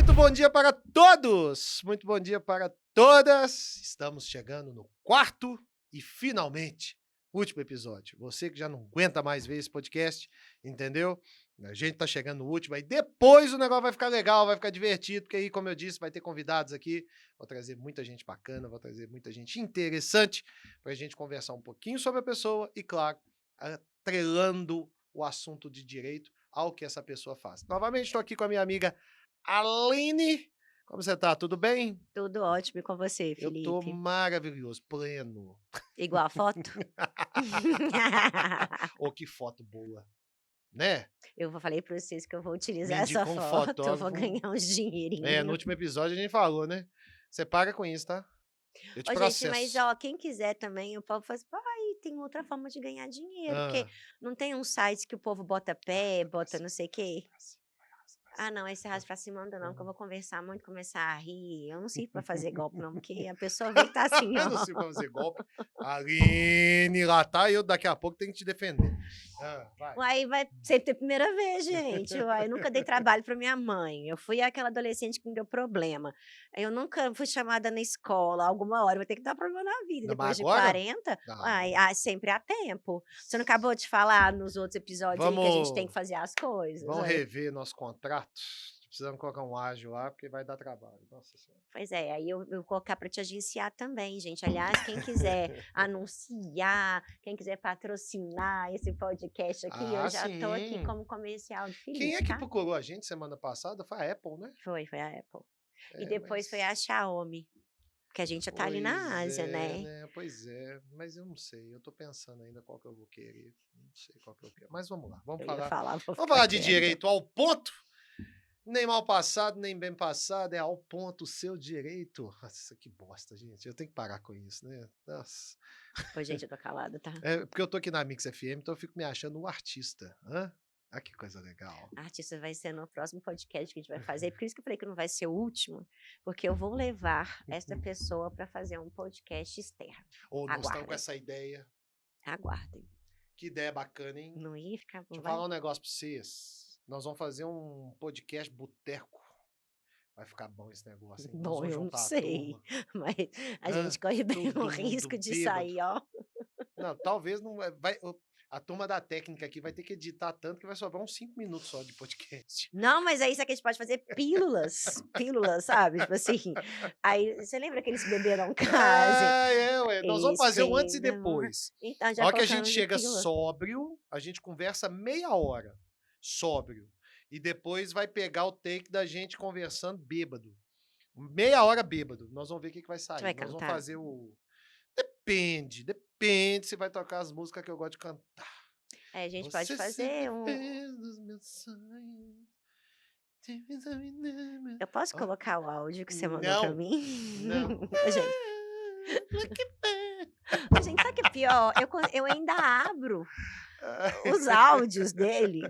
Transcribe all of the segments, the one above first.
Muito bom dia para todos, muito bom dia para todas. Estamos chegando no quarto e finalmente último episódio. Você que já não aguenta mais ver esse podcast, entendeu? A gente tá chegando no último, aí depois o negócio vai ficar legal, vai ficar divertido, porque aí, como eu disse, vai ter convidados aqui. Vou trazer muita gente bacana, vou trazer muita gente interessante para a gente conversar um pouquinho sobre a pessoa e, claro, atrelando o assunto de direito ao que essa pessoa faz. Novamente estou aqui com a minha amiga Aline. Como você tá? Tudo bem? Tudo ótimo e com você, Eu tô Felipe? maravilhoso, pleno. Igual a foto? Ô, que foto boa, né? Falei para vocês que eu vou Me utilizar essa indicou um foto, eu vou fotógrafo. ganhar uns No dinheirinho. último episódio a gente falou, né? Você para com isso, tá? Eu te Ô gente, mas processo. ó, quem quiser também, o povo fala assim: "Ai, tem outra forma de ganhar dinheiro", porque Ah. não tem um site que o povo bota pé, Vai pra bota não cima, sei o vai quê? pra cima, vai pra Ah cima. não, esse arrasta pra cima anda não, que eu Aham. vou conversar muito, começar a rir, eu não sirvo pra fazer golpe não, porque a pessoa vê que tá assim, Eu ó. não sei pra fazer golpe. Aline, lá tá eu daqui a pouco tenho que te defender. Vai. Uai, vai sempre ter primeira vez, gente. Uai, eu nunca dei trabalho para minha mãe. Eu fui aquela adolescente que me deu problema. Eu nunca fui chamada na escola, alguma hora vai ter que dar problema na vida. Não, mas Depois de agora? 40, uai, Não. sempre há tempo. Você não acabou de falar nos outros episódios aí que a gente tem Vamos que fazer as coisas? vamos Uai. rever nosso contrato. Precisamos colocar um ágil lá, porque vai dar trabalho. Nossa senhora. Pois é, aí eu vou colocar para te agenciar também, gente. Aliás, quem quiser anunciar, quem quiser patrocinar esse podcast aqui, eu Ah, já tô aqui sim. como comercial de Quem é Felipe, que tá? procurou a gente semana passada? Foi a Apple, né? Foi a Apple. E É, depois foi a mas Xiaomi, porque a gente já tá ali na pois Ásia, é, né. né? Pois é, mas eu não sei. Eu tô pensando ainda qual que eu vou querer. Não sei qual que eu quero. Mas vamos lá, Eu ia falar, vou vamos ficar falar de quieta. direito ao ponto. Nem mal passado, nem bem passado, é ao ponto o seu direito. Nossa, que bosta, gente. Eu tenho que parar com isso, né? Nossa. Ô, gente, eu tô calada, tá. É porque eu tô aqui na Mix FM, então eu fico me achando um artista. Hã? Ah, que coisa legal. Artista vai ser no próximo podcast que a gente vai fazer, por isso que eu falei que não vai ser o último, porque eu vou levar essa pessoa pra fazer um podcast externo. Ou nós estamos com Aguardem, essa ideia. aguardem. Que ideia bacana, hein? Não ia ficar Deixa bom, eu vai? falar um negócio pra vocês. Nós vamos fazer um podcast boteco. Vai ficar bom esse negócio, hein? Nós Bom, vamos eu não juntar a sei, turma. mas a Hã? gente corre bem o Todo mundo risco de bêbado. sair, ó. Não, talvez não vai. A turma da técnica aqui vai ter que editar tanto que vai sobrar uns 5 minutos só de podcast. Não, mas aí sabe que a gente pode fazer pílulas, sabe, tipo assim, aí você lembra que eles beberam case? Ah, é, ué. Nós vamos fazer o antes e Esprema. depois. Então A já hora que a gente colocamos de chega pílula. sóbrio, a gente conversa meia hora, sóbrio. E depois vai pegar o take da gente conversando bêbado. Meia hora bêbado. Nós vamos ver o que vai Você sair. vai Nós vamos cantar? fazer o. Depende se vai tocar as músicas que eu gosto de cantar. É, a gente pode Você sempre fazer um fez dos meus sonhos. eu posso Ó, colocar o áudio que você mandou pra não, mim? não. Ô gente ô gente, sabe o que é pior? Eu ainda abro os áudios dele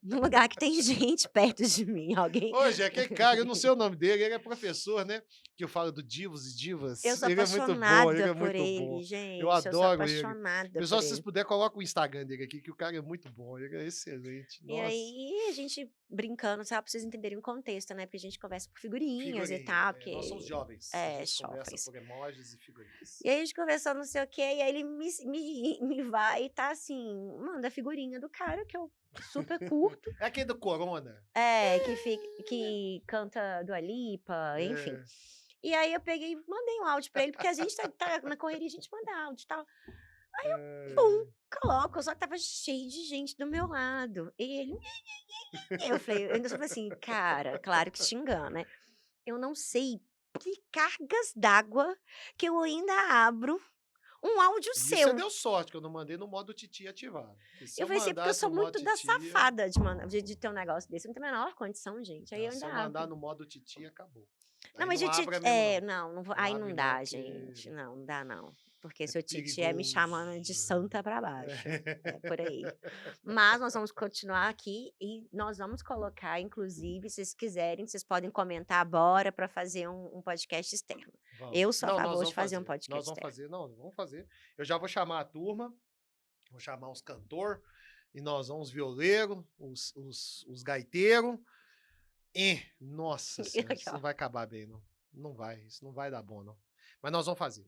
num lugar que tem gente perto de mim, alguém Hoje, aquele cara, eu não sei o nome dele, ele é professor, né? Que eu falo do Divos e eu Divas. sou Ele é muito bom, ele apaixonada é por muito bom. ele, Eu gente, eu sou adoro ele. apaixonada Pessoal, por se vocês ele. puderem, coloca o Instagram dele aqui, que o cara é muito bom, ele é excelente. E Nossa, aí, a gente brincando, sabe, pra vocês entenderem o contexto, né, porque a gente conversa por figurinhas e figurinha. tal, Nós somos porque jovens, a é, gente conversa jovens. por emojis e figurinhas. E aí a gente conversou não sei o quê, e aí ele me vai e tá assim, manda a figurinha do cara que eu super curto, É aquele do Corona? que canta Dua Lipa, enfim. É. E aí eu peguei e mandei um áudio pra ele, porque a gente tá na correria, a gente manda áudio e tal. Pum, É. coloco, só que tava cheio de gente do meu lado. E ele eu falei eu ainda falei assim: "Cara, claro que te engana, né, eu não sei que cargas d'água que eu ainda abro um áudio E isso você seu". deu sorte, que eu não mandei no modo Titi ativado. Porque se Eu eu falei assim: "Porque eu mandasse sou no modo muito da Titia. safada de mandar de ter um negócio desse, eu não tenho a menor condição, gente". Aí Não, eu se ainda eu mandar abro. no modo Titi, acabou. Não, Aí mas não de abra titi mesmo, não. não, não vou Não aí não abre, não, dá, porque gente. Não, não dá não. Porque é seu titi é me perigoso. chamando de santa pra baixo. É por aí. Mas nós vamos continuar aqui e nós vamos colocar, inclusive, se vocês quiserem, vocês podem comentar bora pra fazer um podcast externo. Vamos. Eu sou a Não, nós favor de vamos fazer um fazer. podcast Nós vamos externo. fazer, não, vamos fazer. Eu já vou chamar a turma, vou chamar uns cantor, e nós vamos violeiro, os gaiteiros, Nossa E senhora, aqui, isso ó. não vai acabar bem, não. Não vai, isso não vai dar bom, não. Mas nós vamos fazer.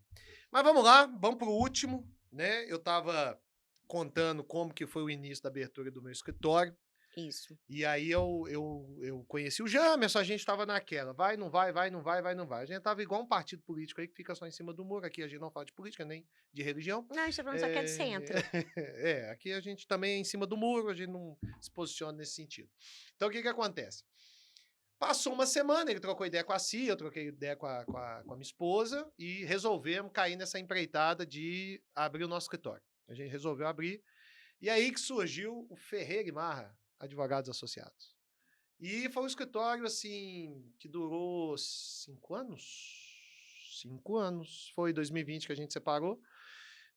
Mas vamos lá, vamos pro último, né? Eu tava contando como que foi o início da abertura do meu escritório. Isso. E aí eu conheci o Jamerson, a gente estava naquela, vai, não vai, vai, não vai, vai, não vai. A gente tava igual um partido político aí que fica só em cima do muro. Aqui a gente não fala de política, nem de religião. Não, a gente tá falando só que é de É, centro. aqui a gente também é em cima do muro, a gente não se posiciona nesse sentido. Então o que que acontece? Passou uma semana, ele trocou ideia com a Cia, eu troquei ideia com a minha esposa e resolvemos cair nessa empreitada de abrir o nosso escritório. A gente resolveu abrir. E aí que surgiu o Ferreira e Marra Advogados Associados. E foi um escritório, assim, que durou 5 anos? 5 anos. Foi 2020 que a gente separou,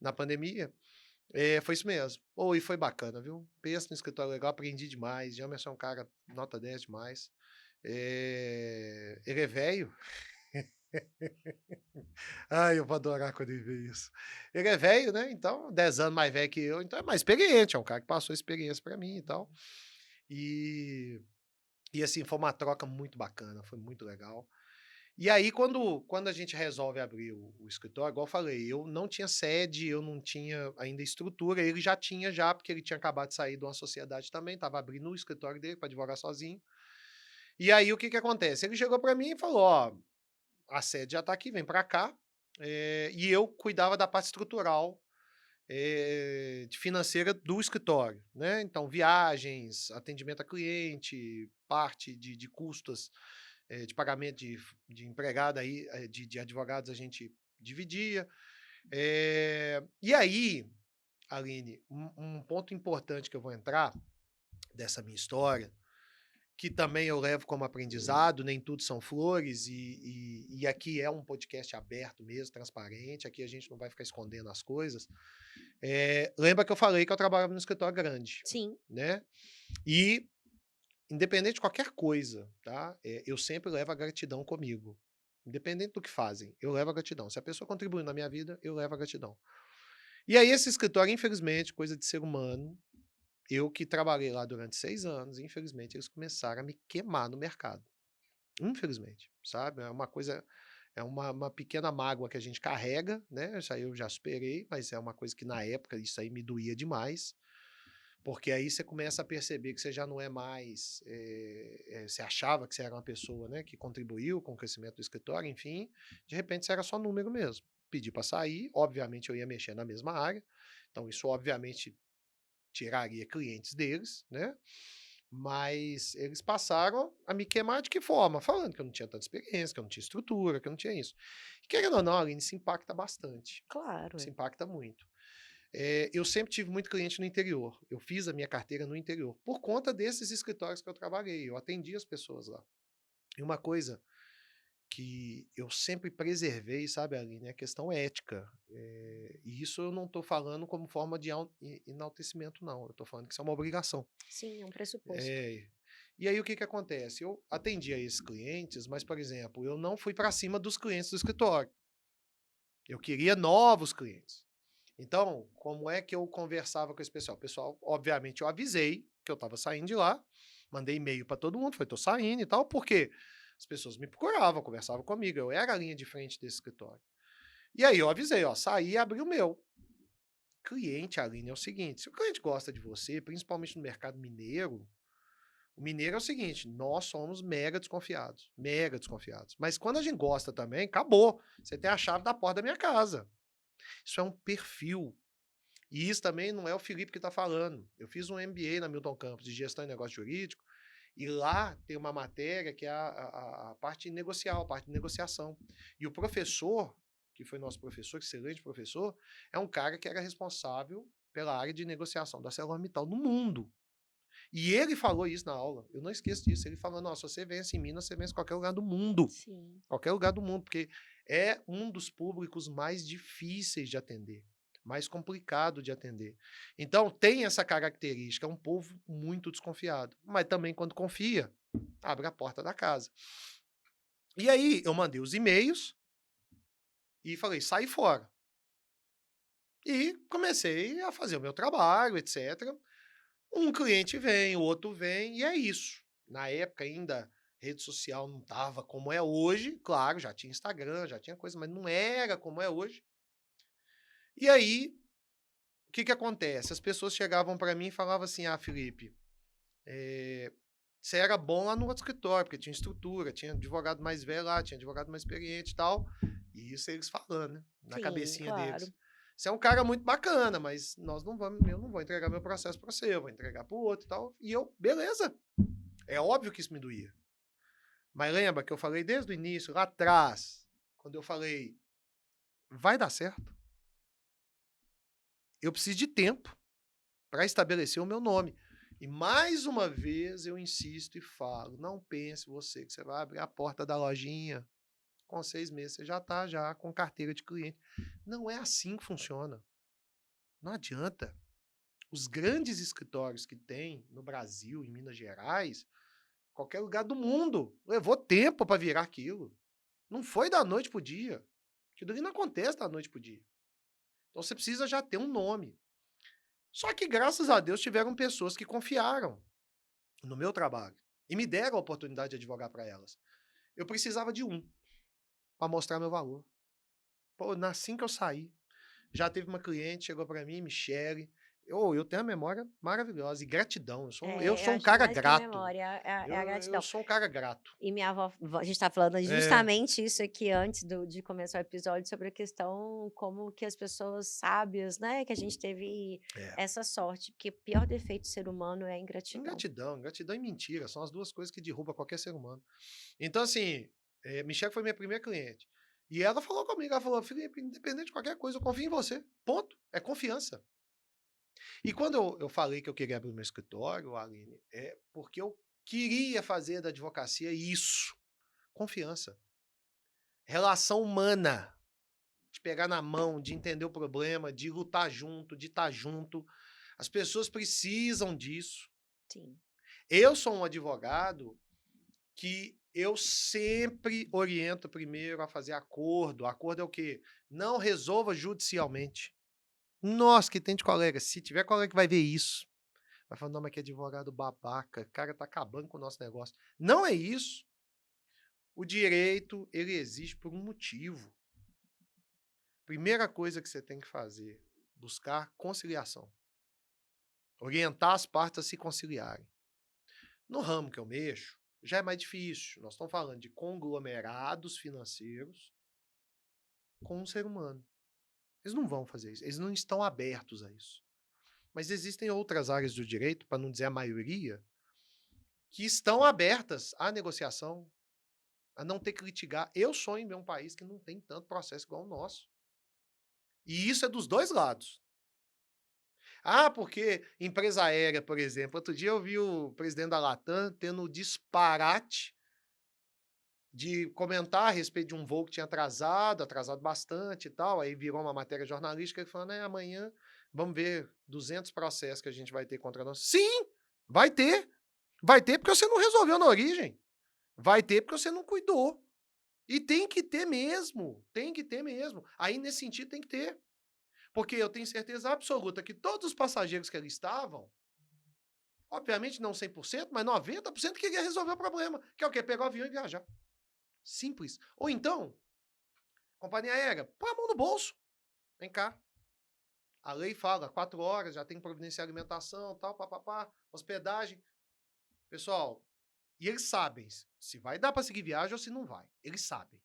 na pandemia. Foi isso mesmo. E foi bacana, viu? Pensa no escritório legal, aprendi demais. Jamerson é um cara nota 10 demais. Ele é velho. Ai, eu vou adorar quando ele vê isso. Ele é velho, né? Então, 10 anos mais velho que eu, então é mais experiente, é um cara que passou experiência para mim e tal. E, e assim, foi uma troca muito bacana, foi muito legal. E aí, quando a gente resolve abrir o escritório, igual eu falei, eu não tinha sede, eu não tinha ainda estrutura, ele já tinha já, porque ele tinha acabado de sair de uma sociedade também, estava abrindo o escritório dele para advogar sozinho. E aí, o que que acontece? Ele chegou para mim e falou, ó, a sede já está aqui, vem para cá. E eu cuidava da parte estrutural, de financeira do escritório, né? Então, viagens, atendimento a cliente, parte de custos, de pagamento de empregado aí, de advogados a gente dividia. E aí, Aline, um ponto importante que eu vou entrar dessa minha história, que também eu levo como aprendizado, nem tudo são flores, e aqui é um podcast aberto mesmo, transparente, aqui a gente não vai ficar escondendo as coisas. Lembra que eu falei que eu trabalhava num escritório grande, Sim. né? E, independente de qualquer coisa, tá? Eu sempre levo a gratidão comigo. Independente do que fazem, eu levo a gratidão. Se a pessoa contribuiu na minha vida, eu levo a gratidão. E aí, esse escritório, infelizmente, coisa de ser humano, eu que trabalhei lá durante 6 anos, infelizmente, eles começaram a me queimar no mercado. Infelizmente, sabe? É uma coisa, é uma pequena mágoa que a gente carrega, né? Isso aí eu já superei, mas é uma coisa que na época isso aí me doía demais, porque aí você começa a perceber que você já não é mais, você achava que você era uma pessoa, né, que contribuiu com o crescimento do escritório, enfim, de repente você era só número mesmo. Pedi para sair, obviamente eu ia mexer na mesma área, então isso obviamente tiraria clientes deles, né? Mas eles passaram a me queimar de que forma? Falando que eu não tinha tanta experiência, que eu não tinha estrutura, que eu não tinha isso. E querendo ou não, Aline, isso impacta bastante. Claro, Isso é. impacta muito. Eu sempre tive muito cliente no interior. Eu fiz a minha carteira no interior, por conta desses escritórios que eu trabalhei. Eu atendi as pessoas lá. E uma coisa que eu sempre preservei, sabe, Aline, é a questão ética. E isso eu não estou falando como forma de enaltecimento, não. Eu estou falando que isso é uma obrigação. Sim, é um pressuposto. É. E aí o que que acontece? Eu atendia esses clientes, mas, por exemplo, eu não fui para cima dos clientes do escritório. Eu queria novos clientes. Então, como é que eu conversava com esse pessoal? Pessoal, obviamente, eu avisei que eu estava saindo de lá, mandei e-mail para todo mundo, falei, tô saindo e tal, porque as pessoas me procuravam, conversavam comigo, eu era a linha de frente desse escritório. E aí eu avisei, ó, saí e abri o meu. Cliente, Aline, é o seguinte, se o cliente gosta de você, principalmente no mercado mineiro, o mineiro é o seguinte, nós somos mega desconfiados, mega desconfiados. Mas quando a gente gosta também, acabou. Você tem a chave da porta da minha casa. Isso é um perfil. E isso também não é o Felipe que está falando. Eu fiz um MBA na Milton Campos de gestão e negócio jurídico, e lá tem uma matéria que é a parte negocial, a parte de negociação. E o professor, que foi nosso professor, excelente professor, é um cara que era responsável pela área de negociação da ArcelorMittal no mundo. E ele falou isso na aula, eu não esqueço disso. Ele falou: nossa, você vence em Minas, você vence em qualquer lugar do mundo. Sim. Qualquer lugar do mundo, porque é um dos públicos mais difíceis de atender, mais complicado de atender. Então, tem essa característica, é um povo muito desconfiado. Mas também, quando confia, abre a porta da casa. E aí, eu mandei os e-mails e falei: sai fora. E comecei a fazer o meu trabalho, etc. Um cliente vem, o outro vem, e é isso. Na época ainda rede social não tava como é hoje, claro, já tinha Instagram, já tinha coisa, mas não era como é hoje. E aí, o que que acontece? As pessoas chegavam para mim e falavam assim: "Ah, Felipe, você era bom lá no outro escritório, porque tinha estrutura, tinha advogado mais velho lá, tinha advogado mais experiente e tal". E isso eles falando, né, na Sim, cabecinha deles. claro. "Você é um cara muito bacana, mas eu não vou entregar meu processo para você, eu vou entregar para o outro e tal". E eu: "Beleza". É óbvio que isso me doía. Mas lembra que eu falei desde o início, lá atrás, quando eu falei: "Vai dar certo". Eu preciso de tempo para estabelecer o meu nome. E mais uma vez eu insisto e falo: não pense você que você vai abrir a porta da lojinha, com 6 meses você já está já com carteira de cliente. Não é assim que funciona. Não adianta. Os grandes escritórios que tem no Brasil, em Minas Gerais, qualquer lugar do mundo, levou tempo para virar aquilo. Não foi da noite para o dia. Aquilo ali não acontece da noite para o dia. Então você precisa já ter um nome. Só que graças a Deus tiveram pessoas que confiaram no meu trabalho e me deram a oportunidade de advogar para elas. Eu precisava de um para mostrar meu valor. Pô, assim que eu saí, já teve uma cliente, chegou para mim, Michele. Eu tenho a memória maravilhosa e gratidão. Eu É, eu sou um acho que cara mais que a grato. memória é a Eu gratidão. sou um cara grato. E minha avó, a gente tá falando É, justamente isso aqui antes de começar o episódio, sobre a questão como que as pessoas sábias, né, que a gente teve é. essa sorte, porque o pior defeito do ser humano é a ingratidão. Ingratidão e mentira são as duas coisas que derrubam qualquer ser humano. Então, assim, Michelle foi minha primeira cliente. E ela falou comigo, ela falou: "Felipe, independente de qualquer coisa, eu confio em você. Ponto. É confiança". E quando eu falei que eu queria abrir meu escritório, Aline, é porque eu queria fazer da advocacia isso. Confiança. Relação humana. De pegar na mão, de entender o problema, de lutar junto, de estar junto. As pessoas precisam disso. Sim, Eu sou um advogado que eu sempre oriento primeiro a fazer acordo. Acordo é o quê? Não resolva judicialmente. Nossa, que tem de colega. Se tiver colega que vai ver isso, vai falar: "Não, mas que advogado babaca, o cara tá acabando com o nosso negócio". Não é isso. O direito, ele existe por um motivo. Primeira coisa que você tem que fazer, buscar conciliação. Orientar as partes a se conciliarem. No ramo que eu mexo, já é mais difícil. Nós estamos falando de conglomerados financeiros com um ser humano. Eles não vão fazer isso, eles não estão abertos a isso. Mas existem outras áreas do direito, para não dizer a maioria, que estão abertas à negociação, a não ter que litigar. Eu sonho em ver um país que não tem tanto processo igual o nosso. E isso é dos dois lados. Ah, porque empresa aérea, por exemplo, outro dia eu vi o presidente da Latam tendo o disparate de comentar a respeito de um voo que tinha atrasado bastante e tal, aí virou uma matéria jornalística falando: amanhã vamos ver 200 processos que a gente vai ter contra nós". Sim, vai ter. Vai ter porque você não resolveu na origem. Vai ter porque você não cuidou. E tem que ter mesmo, tem que ter mesmo. Aí, nesse sentido, tem que ter. Porque eu tenho certeza absoluta que todos os passageiros que ali estavam, obviamente não 100%, mas 90% queria resolver o problema, que é o quê? Pegar o avião e viajar. Simples. Ou então, companhia aérea, põe a mão no bolso. Vem cá. A lei fala, 4 horas, já tem que providenciar alimentação, tal, papapá, hospedagem. Pessoal, e eles sabem se vai dar para seguir viagem ou se não vai. Eles sabem.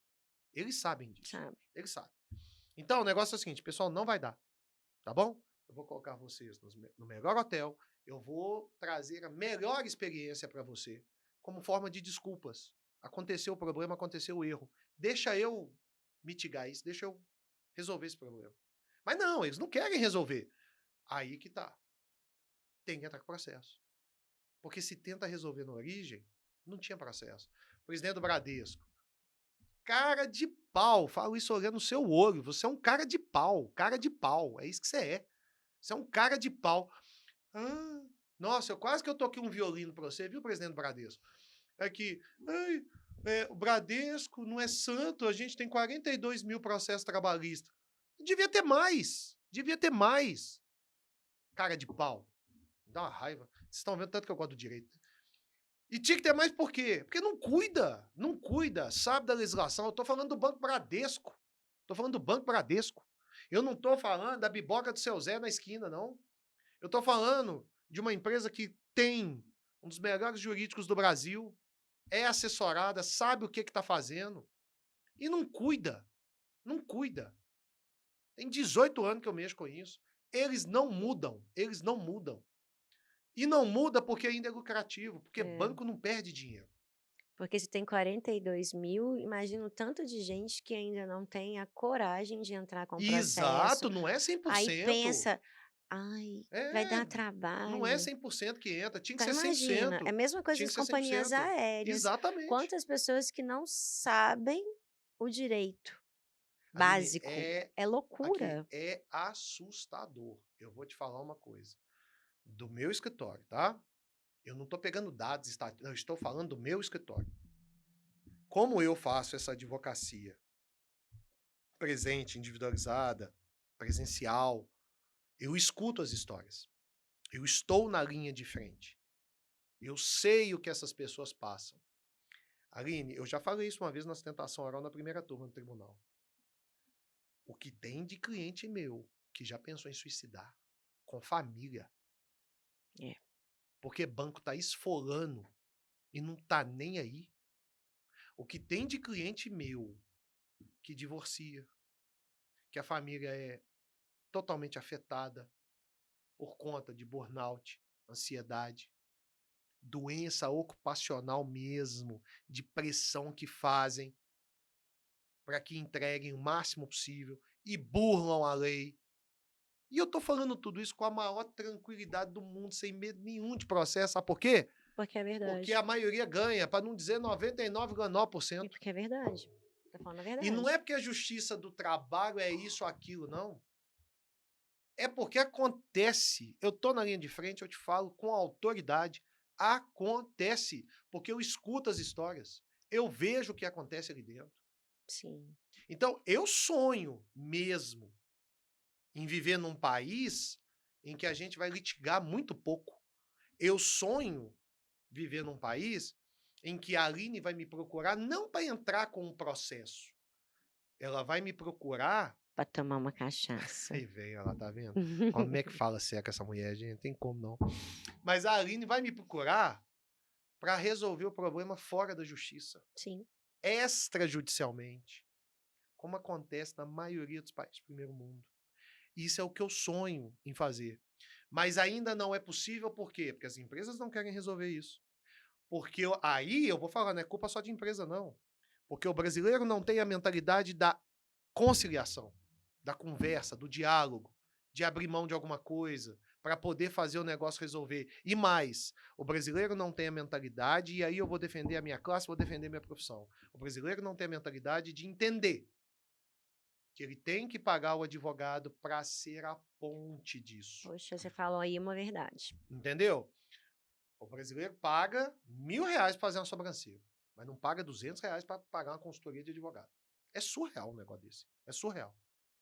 Eles sabem disso. sabe? Eles sabem. Então, o negócio é o seguinte, pessoal, não vai dar. Tá bom? Eu vou colocar vocês no melhor hotel, eu vou trazer a melhor experiência para você, como forma de desculpas. Aconteceu o problema, aconteceu o erro. Deixa eu mitigar isso, deixa eu resolver esse problema. Mas não, eles não querem resolver. Aí que tá. Tem que entrar com processo. Porque se tenta resolver na origem, não tinha processo. Presidente do Bradesco. Cara de pau, falo isso olhando no seu olho. Você é um cara de pau, cara de pau. É isso que você é. Você é um cara de pau. Ah, nossa, quase que eu toquei um violino pra você, viu, presidente do Bradesco? É que, ai, o Bradesco não é santo, a gente tem 42 mil processos trabalhistas. Devia ter mais, devia ter mais. Cara de pau. Dá uma raiva. Vocês estão vendo tanto que eu gosto do direito. E tinha que ter mais por quê? Porque não cuida, sabe da legislação. Eu tô falando do Banco Bradesco. Tô falando do Banco Bradesco. Eu não tô falando da biboca do seu Zé na esquina, não. Eu tô falando de uma empresa que tem um dos melhores jurídicos do Brasil, é assessorada, sabe o que está fazendo e não cuida. Não cuida. Tem 18 anos que eu mexo com isso. Eles não mudam. Eles não mudam. E não muda porque ainda é lucrativo, porque É. banco não perde dinheiro. Porque se tem 42 mil, imagina o tanto de gente que ainda não tem a coragem de entrar com o processo. Exato, não é Aí 100%. pensa, ai, vai É, dar não é trabalho. 100% que entra, tinha que Então ser imagina, é a 100%. mesma coisa Tinha das que ser companhias 100%. aéreas. Exatamente. Quantas pessoas que não sabem o direito Aline, básico? É loucura. é assustador. Eu vou te falar uma coisa. Do meu escritório, tá? Eu não estou pegando dados estatísticos, eu estou falando do meu escritório. Como eu faço essa advocacia presente, individualizada, presencial, eu escuto as histórias. Eu estou na linha de frente. Eu sei o que essas pessoas passam. Aline, eu já falei isso uma vez na sustentação oral na primeira turma do tribunal. O que tem de cliente meu que já pensou em suicidar com família. É. Porque banco tá esfolando e não tá nem aí. O que tem de cliente meu que divorcia, que a família é totalmente afetada por conta de burnout, ansiedade, doença ocupacional mesmo, de pressão que fazem para que entreguem o máximo possível e burlam a lei. E eu tô falando tudo isso com a maior tranquilidade do mundo, sem medo nenhum de processo. Sabe por quê? Porque é Porque verdade. a maioria ganha, para não dizer 99,9%. E porque é verdade. Tô falando a E não verdade. é porque a justiça do trabalho é isso ou aquilo, não. É porque acontece. Eu tô na linha de frente, eu te falo com autoridade. Acontece. Porque eu escuto as histórias. Eu vejo o que acontece ali dentro. Sim. Então, eu sonho mesmo em viver num país em que a gente vai litigar muito pouco. Eu sonho viver num país em que a Aline vai me procurar não para entrar com um processo. Ela vai me procurar. Pra tomar uma cachaça. Aí vem ela, tá vendo? Como é que fala seca essa mulher, gente? Não tem como não. Mas a Aline vai me procurar para resolver o problema fora da justiça, Sim. extrajudicialmente, como acontece na maioria dos países do primeiro mundo. Isso é o que eu sonho em fazer. Mas ainda não é possível, por quê? Porque as empresas não querem resolver isso. Porque aí eu vou falar, não é culpa só de empresa, não. Porque o brasileiro não tem a mentalidade da conciliação, da conversa, do diálogo, de abrir mão de alguma coisa para poder fazer o negócio resolver. E mais, o brasileiro não tem a mentalidade, e aí eu vou defender a minha classe, vou defender a minha profissão. O brasileiro não tem a mentalidade de entender que ele tem que pagar o advogado para ser a ponte disso. Poxa, você falou aí uma verdade. Entendeu? O brasileiro paga R$ 1.000 para fazer uma sobrancelha, mas não paga R$ 200 para pagar uma consultoria de advogado. É surreal um negócio desse. É surreal.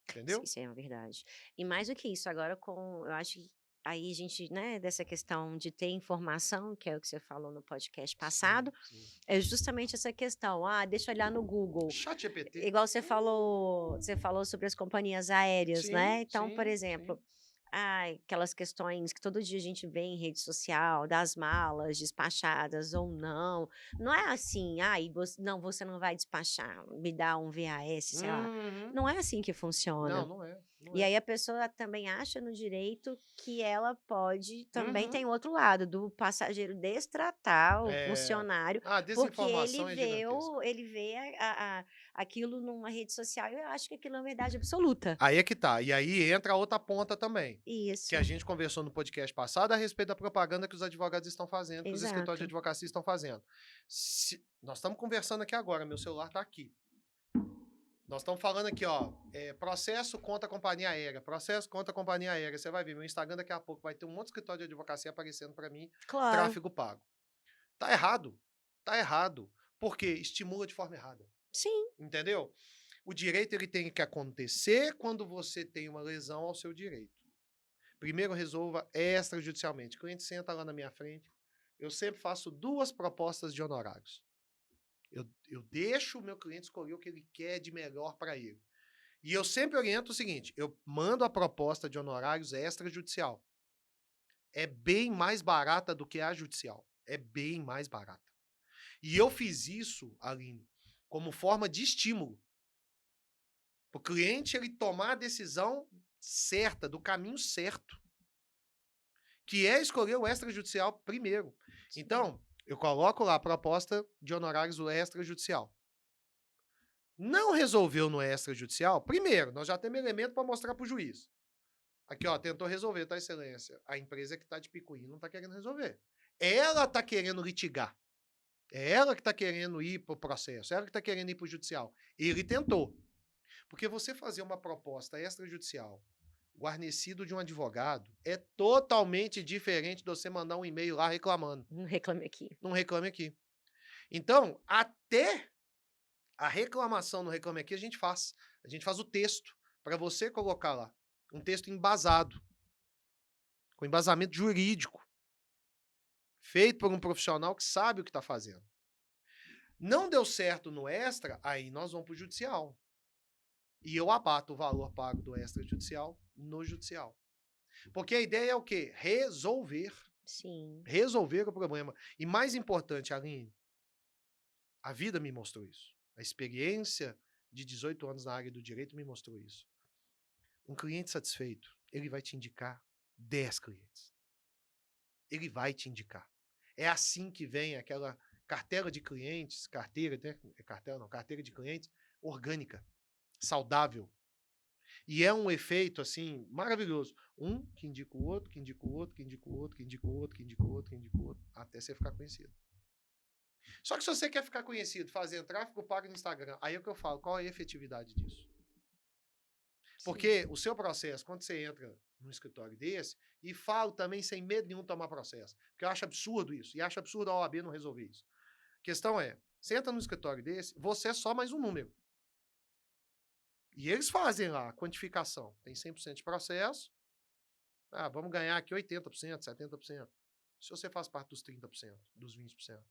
Entendeu? Isso é uma verdade. E mais do que isso, agora eu acho que aí a gente, né, dessa questão de ter informação, que é o que você falou no podcast Sim, passado, sim. é justamente essa questão. Ah, deixa eu olhar no Google. Chat GPT. Igual você falou sobre as companhias aéreas, né? Sim, Então, por sim, exemplo, sim. aquelas questões que todo dia a gente vê em rede social, das malas despachadas ou não. Não é assim, não, você não vai despachar, me dá um VAS, sei lá. Uhum. Não é assim que funciona. Não, não é. Não E é. aí a pessoa também acha no direito que ela pode também Uhum. tem o outro lado, do passageiro destratar o É. funcionário, A porque desinformação é gigantesca. ele vê aquilo numa rede social e eu acho que aquilo é uma verdade absoluta. Aí é que tá. E aí entra a outra ponta também. Que a Isso, gente conversou no podcast passado a respeito da propaganda que os advogados estão fazendo, que os escritórios de exato. advocacia estão fazendo. Nós estamos conversando aqui agora, meu celular está aqui. Nós estamos falando aqui, ó, processo contra a companhia aérea, processo contra a companhia aérea. Você vai ver, meu Instagram daqui a pouco vai ter um monte de escritório de advocacia aparecendo para mim, Claro. tráfego pago. Tá errado. Tá errado. Por quê? Estimula de forma errada. Sim, Entendeu? O direito ele tem que acontecer quando você tem uma lesão ao seu direito. Primeiro resolva extrajudicialmente. O cliente senta lá na minha frente, eu sempre faço 2 propostas de honorários. Eu deixo o meu cliente escolher o que ele quer de melhor para ele. E eu sempre oriento o seguinte, eu mando a proposta de honorários extrajudicial. É bem mais barata do que a judicial. É bem mais barata. E eu fiz isso, Aline, como forma de estímulo. Para o cliente ele tomar a decisão certa, do caminho certo. Que é escolher o extrajudicial primeiro. Sim. Então, eu coloco lá a proposta de honorários do extrajudicial. Não resolveu no extrajudicial? Primeiro, nós já temos elemento para mostrar para o juiz. Aqui, ó, tentou resolver, tá, excelência? A empresa que está de picuinha não está querendo resolver. Ela está querendo litigar. É ela que está querendo ir para o processo. Ela que está querendo ir para o judicial. Ele tentou. Porque você fazer uma proposta extrajudicial guarnecido de um advogado é totalmente diferente de você mandar um e-mail lá reclamando. Não reclame aqui. Não reclame aqui. Então, até a reclamação no Reclame Aqui a gente faz. A gente faz o texto para você colocar lá. Um texto embasado. Com embasamento jurídico. Feito por um profissional que sabe o que está fazendo. Não deu certo no extra, aí nós vamos para o judicial. E eu abato o valor pago do extrajudicial no judicial. Porque a ideia é o quê? Resolver. Sim. Resolver o problema. E mais importante, Aline, a vida me mostrou isso. A experiência de 18 anos na área do direito me mostrou isso. Um cliente satisfeito, ele vai te indicar 10 clientes. Ele vai te indicar. É assim que vem aquela carteira de clientes, carteira de clientes orgânica, saudável. E é um efeito, assim, maravilhoso. Um que indica o outro, que indica o outro, que indica o outro, que indica o outro, que indica o outro, que indica o outro, até você ficar conhecido. Só que se você quer ficar conhecido, fazendo tráfego pago no Instagram, aí é o que eu falo, qual é a efetividade disso? Porque o seu processo, quando você entra num escritório desse, e falo também sem medo nenhum de tomar processo, porque eu acho absurdo isso, e acho absurdo a OAB não resolver isso. A questão é, você entra num escritório desse, você é só mais um número. E eles fazem lá a quantificação. Tem 100% de processo, vamos ganhar aqui 80%, 70%. Se você faz parte dos 30%, dos 20%.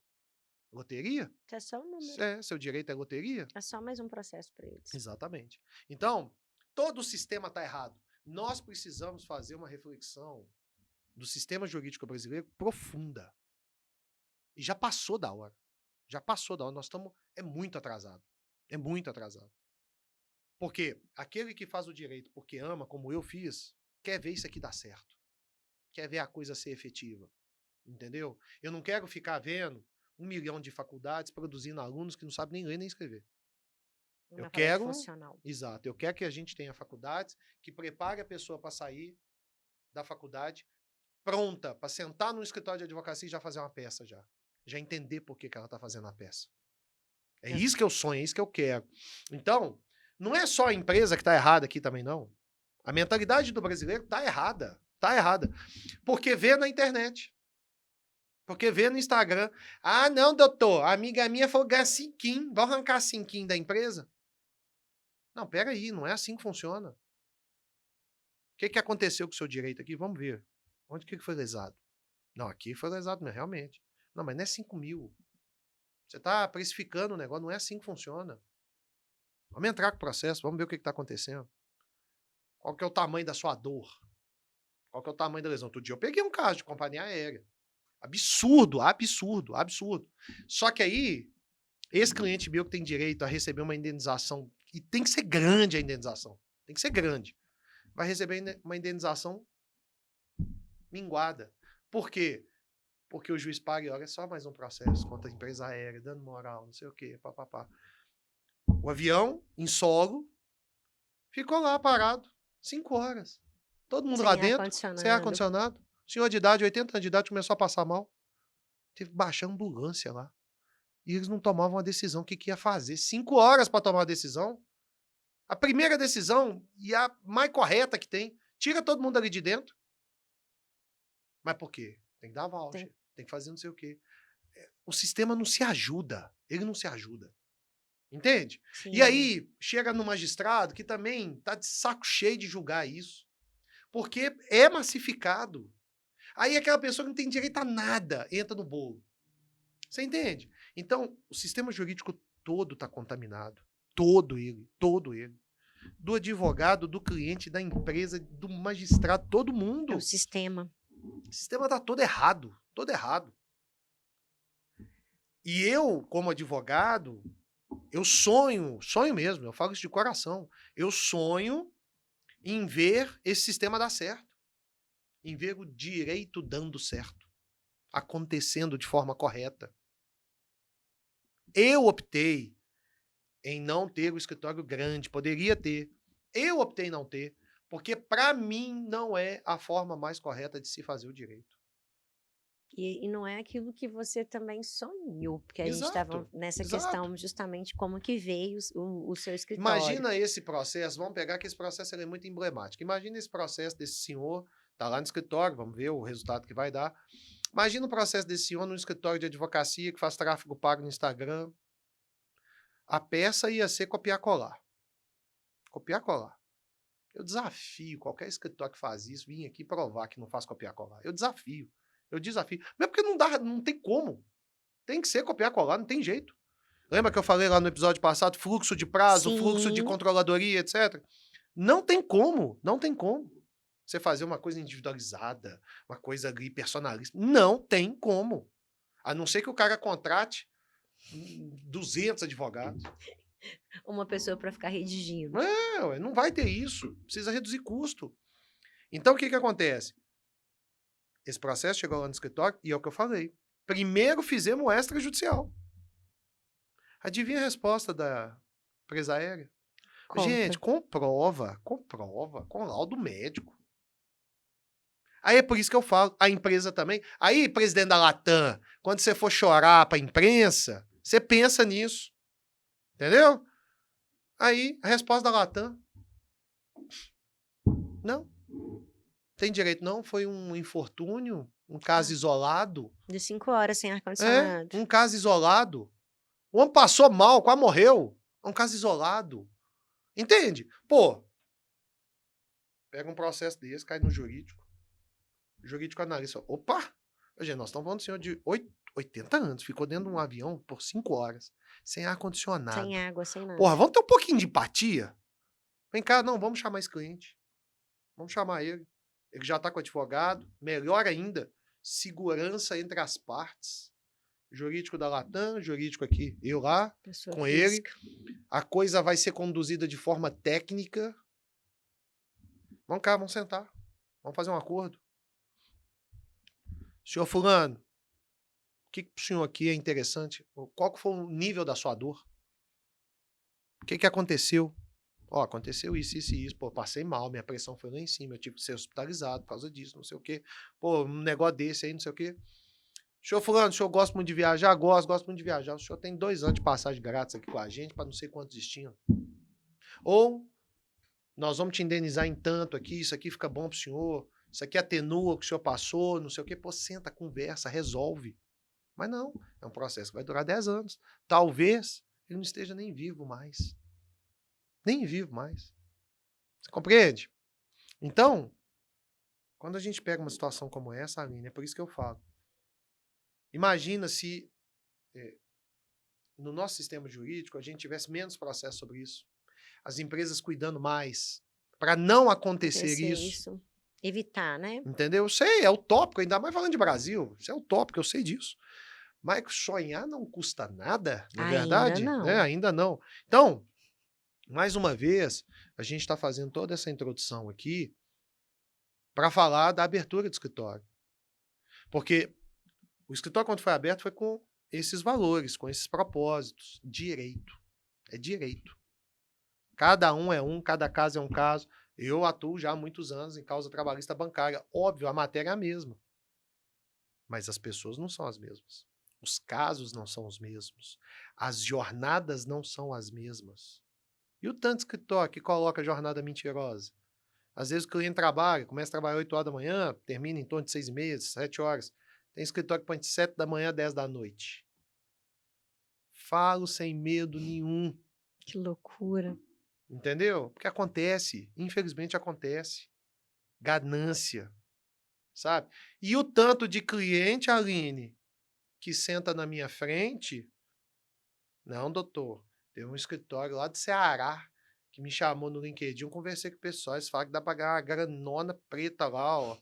Loteria? É só um número. Seu direito é loteria? É só mais um processo para eles. Exatamente. Então, todo o sistema está errado. Nós precisamos fazer uma reflexão do sistema jurídico brasileiro profunda. E já passou da hora. Já passou da hora. Nós estamos... É muito atrasado. É muito atrasado. Porque aquele que faz o direito porque ama, como eu fiz, quer ver isso aqui dar certo. Quer ver a coisa ser efetiva. Entendeu? Eu não quero ficar vendo 1 milhão de faculdades produzindo alunos que não sabem nem ler nem escrever. Eu quero... funcional. Exato. Eu quero que a gente tenha faculdades que prepare a pessoa para sair da faculdade pronta para sentar no escritório de advocacia e já fazer uma peça já. Já entender por que ela está fazendo a peça. É isso que eu sonho, é isso que eu quero. Então, não é só a empresa que está errada aqui também, não. A mentalidade do brasileiro está errada. Está errada. Porque vê na internet. Porque vê no Instagram. Ah, não, doutor, a amiga minha falou ganhar 5, vai arrancar 5 da empresa? Não, peraí, não é assim que funciona. O que aconteceu com o seu direito aqui? Vamos ver. Onde que foi lesado? Não, aqui foi lesado mesmo, realmente. Não, mas não é 5 mil. Você está precificando o negócio, não é assim que funciona. Vamos entrar com o processo, vamos ver o que está acontecendo. Qual que é o tamanho da sua dor? Qual que é o tamanho da lesão? Outro dia eu peguei um caso de companhia aérea. Absurdo, absurdo, absurdo. Só que aí, esse cliente meu que tem direito a receber uma indenização, e tem que ser grande a indenização, tem que ser grande, vai receber uma indenização minguada. Por quê? Porque o juiz paga, olha só mais um processo contra a empresa aérea, dando moral, não sei o quê, papapá. O avião, em solo, ficou lá parado 5 horas. Todo mundo lá dentro, sem ar-condicionado. Senhor de idade, 80 anos de idade, começou a passar mal. Teve que baixar a ambulância lá. E eles não tomavam a decisão. O que ia fazer? 5 horas para tomar a decisão. A primeira decisão, e a mais correta que tem, tira todo mundo ali de dentro. Mas por quê? Tem que dar voucher, tem que fazer não sei o quê. O sistema não se ajuda. Ele não se ajuda. Entende? Sim. E aí, chega no magistrado que também tá de saco cheio de julgar isso. Porque é massificado. Aí aquela pessoa que não tem direito a nada entra no bolo. Você entende? Então, o sistema jurídico todo está contaminado. Todo ele, todo ele. Do advogado, do cliente, da empresa, do magistrado, todo É o mundo. sistema. O sistema está todo errado, todo errado. E eu, como advogado, eu sonho mesmo, eu falo isso de coração, eu sonho em ver esse sistema dar certo, em ver o direito dando certo, acontecendo de forma correta. Eu optei em não ter o escritório grande, poderia ter. Eu optei em não ter, porque para mim não é a forma mais correta de se fazer o direito. E não é aquilo que você também sonhou, porque a gente estava Exato, nessa exato. questão justamente como que veio o seu escritório. Imagina esse processo, vamos pegar que esse processo ele é muito emblemático. Imagina esse processo desse senhor, tá lá no escritório, vamos ver o resultado que vai dar. Imagina o processo desse senhor no escritório de advocacia que faz tráfego pago no Instagram. A peça ia ser copiar-colar. Copiar-colar. Eu desafio qualquer escritório que faz isso, vir aqui provar que não faz copiar-colar. Eu desafio. Eu desafio. Mesmo porque não dá, não tem como. Tem que ser copiar-colar, não tem jeito. Lembra que eu falei lá no episódio passado, fluxo de prazo, fluxo de Sim. controladoria, etc. Não tem como, não tem como. Você fazer uma coisa individualizada, uma coisa ali personalista. Não tem como. A não ser que o cara contrate 200 advogados. Uma pessoa para ficar redigindo. Não vai ter isso. Precisa reduzir custo. Então, o que acontece? Esse processo chegou lá no escritório e é o que eu falei. Primeiro fizemos o extrajudicial. Adivinha a resposta da empresa aérea? Conta. Gente, comprova, com laudo médico. Aí é por isso que eu falo, a empresa também. Aí, presidente da Latam, quando você for chorar para a imprensa, você pensa nisso. Entendeu? Aí, a resposta da Latam. Não. Tem direito, não. Foi um infortúnio, um caso isolado. De 5 horas sem ar-condicionado. Um caso isolado. O homem passou mal, quase morreu. É um caso isolado. Entende? Pô, pega um processo desse, cai no jurídico. O jurídico analisa. Opa! Gente, nós estamos falando de um senhor de 80 anos. Ficou dentro de um avião por 5 horas. Sem ar-condicionado. Sem água, sem nada. Porra, vamos ter um pouquinho de empatia? Vem cá, não, vamos chamar esse cliente. Vamos chamar ele. Ele já está com advogado. Melhor ainda, segurança entre as partes. Jurídico da Latam, jurídico aqui, eu lá, Pessoa com física. ele. A coisa vai ser conduzida de forma técnica. Vamos cá, vamos sentar. Vamos fazer um acordo. Senhor fulano, o que para o senhor aqui é interessante? Qual que foi o nível da sua dor? O que aconteceu? Ó, aconteceu isso, isso e isso. Pô, passei mal, minha pressão foi lá em cima, eu tive que ser hospitalizado por causa disso, não sei o quê. Pô, um negócio desse aí, não sei o quê. Senhor fulano, o senhor gosta muito de viajar? Gosto muito de viajar. O senhor tem 2 anos de passagem grátis aqui com a gente para não sei quantos destinos. Ou, nós vamos te indenizar em tanto aqui, isso aqui fica bom pro senhor, isso aqui atenua o que o senhor passou, não sei o quê. Pô, senta, conversa, resolve. Mas não, é um processo que vai durar 10 anos. Talvez ele não esteja nem vivo mais. Nem vivo mais. Você compreende? Então, quando a gente pega uma situação como essa, Aline, é por isso que eu falo. Imagina se no nosso sistema jurídico a gente tivesse menos processo sobre isso. As empresas cuidando mais para não acontecer isso. Evitar, né? Entendeu? Eu sei, é utópico, ainda mais falando de Brasil. Isso é utópico, eu sei disso. Mas sonhar não custa nada, não é verdade? Ainda não. Ainda não. Então, mais uma vez, a gente está fazendo toda essa introdução aqui para falar da abertura do escritório. Porque o escritório, quando foi aberto, foi com esses valores, com esses propósitos. Direito. É direito. Cada um é um, cada caso é um caso. Eu atuo já há muitos anos em causa trabalhista bancária. Óbvio, a matéria é a mesma. Mas as pessoas não são as mesmas. Os casos não são os mesmos. As jornadas não são as mesmas. E o tanto escritório que coloca jornada mentirosa? Às vezes o cliente trabalha, começa a trabalhar 8 horas da manhã, termina em torno de 6h30, 7 horas. Tem escritório que põe de 7 da manhã a 10 da noite. Falo sem medo nenhum. Que loucura. Entendeu? Porque acontece. Infelizmente acontece. Ganância. sabe? E o tanto de cliente, Aline, que senta na minha frente, não, doutor, tem um escritório lá de Ceará que me chamou no LinkedIn, eu conversei com o pessoal, eles falaram que dá pra ganhar uma granona preta lá, ó.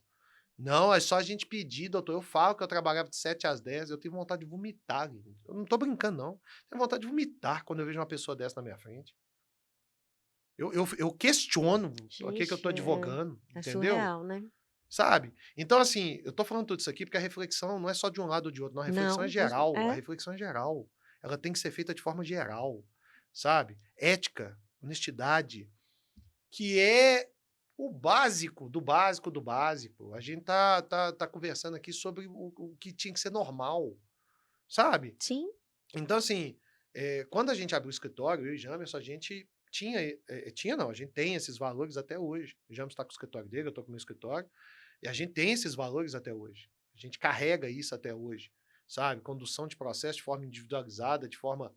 Não, é só a gente pedir, doutor. Eu falo que eu trabalhava de 7 às 10, eu tenho vontade de vomitar. Aline. Eu não tô brincando, não. Tenho vontade de vomitar quando eu vejo uma pessoa dessa na minha frente. Eu questiono o que eu tô Gente, advogando, é entendeu? surreal, né? Sabe? Então, assim, eu tô falando tudo isso aqui porque a reflexão não é só de um lado ou de outro, não, a reflexão é Não, geral, a é, reflexão é geral. Ela tem que ser feita de forma geral, sabe? Ética, honestidade, que é o básico do básico do básico. A gente tá conversando aqui sobre o que tinha que ser normal, sabe? sim, Então, assim, quando a gente abriu o escritório, eu e Jamerson, a gente tinha não, a gente tem esses valores até hoje. O Jamerson está com o escritório dele, eu estou com o meu escritório, e a gente tem esses valores até hoje. A gente carrega isso até hoje, sabe? Condução de processo de forma individualizada, de forma...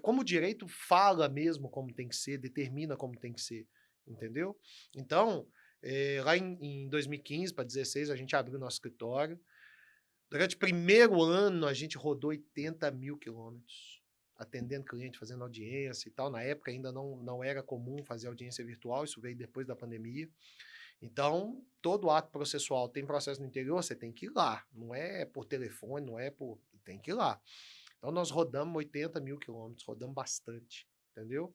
como o direito fala mesmo como tem que ser, determina como tem que ser, entendeu? Então, lá em 2015 para 2016, a gente abriu nosso escritório. Durante o primeiro ano, a gente rodou 80 mil quilômetros, atendendo cliente, fazendo audiência e tal. Na época ainda não era comum fazer audiência virtual, isso veio depois da pandemia. Então, todo ato processual tem processo no interior, você tem que ir lá. Não é por telefone, não é por... Tem que ir lá. Então, nós rodamos 80 mil quilômetros, rodamos bastante, entendeu?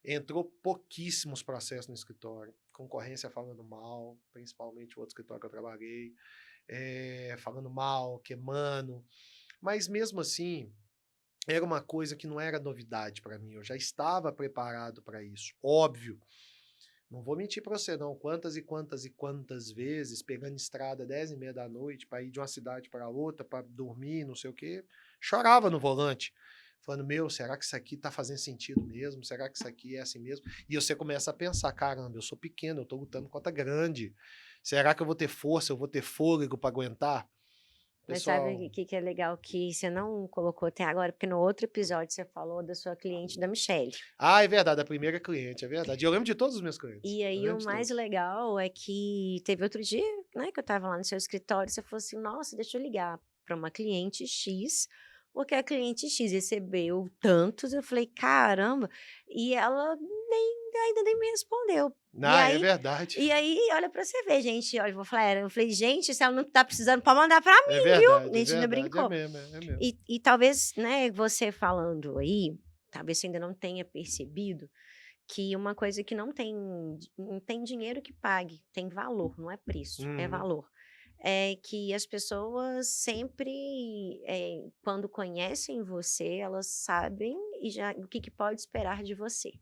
Entrou pouquíssimos processos no escritório. Concorrência falando mal, principalmente o outro escritório que eu trabalhei. Falando mal, queimando. Mas mesmo assim, era uma coisa que não era novidade para mim. Eu já estava preparado para isso. Óbvio. Não vou mentir para você, não. Quantas e quantas e quantas vezes, pegando estrada 10h30 da noite, para ir de uma cidade para outra, para dormir, não sei o quê, chorava no volante. Falando, meu, será que isso aqui tá fazendo sentido mesmo? Será que isso aqui é assim mesmo? E você começa a pensar, caramba, eu sou pequeno, eu tô lutando contra grande. Será que eu vou ter força, eu vou ter fôlego para aguentar? mas sabe Pessoal, o que é legal que você não colocou até agora? Porque no outro episódio você falou da sua cliente, da Michelle. é verdade, a primeira cliente, é verdade. E eu lembro de todos os meus clientes. E Eu aí lembro o de mais todos. legal é que teve outro dia, né, que eu tava lá no seu escritório, você falou assim, nossa, deixa eu ligar para uma cliente X, porque a cliente X recebeu tantos, eu falei, caramba, e ela ainda nem me respondeu. E Ah, é aí, verdade. e aí, olha pra você ver, gente, olha, eu vou falar, eu falei, gente, se ela não tá precisando, pode mandar pra É mim, viu? A verdade, é gente ainda verdade. É brincou. mesmo, é mesmo. E talvez, né, você falando aí, talvez você ainda não tenha percebido, que uma coisa que não tem dinheiro que pague, tem valor, não é preço, é Uhum, valor. É que as pessoas sempre, quando conhecem você, elas sabem e já o que pode esperar de você.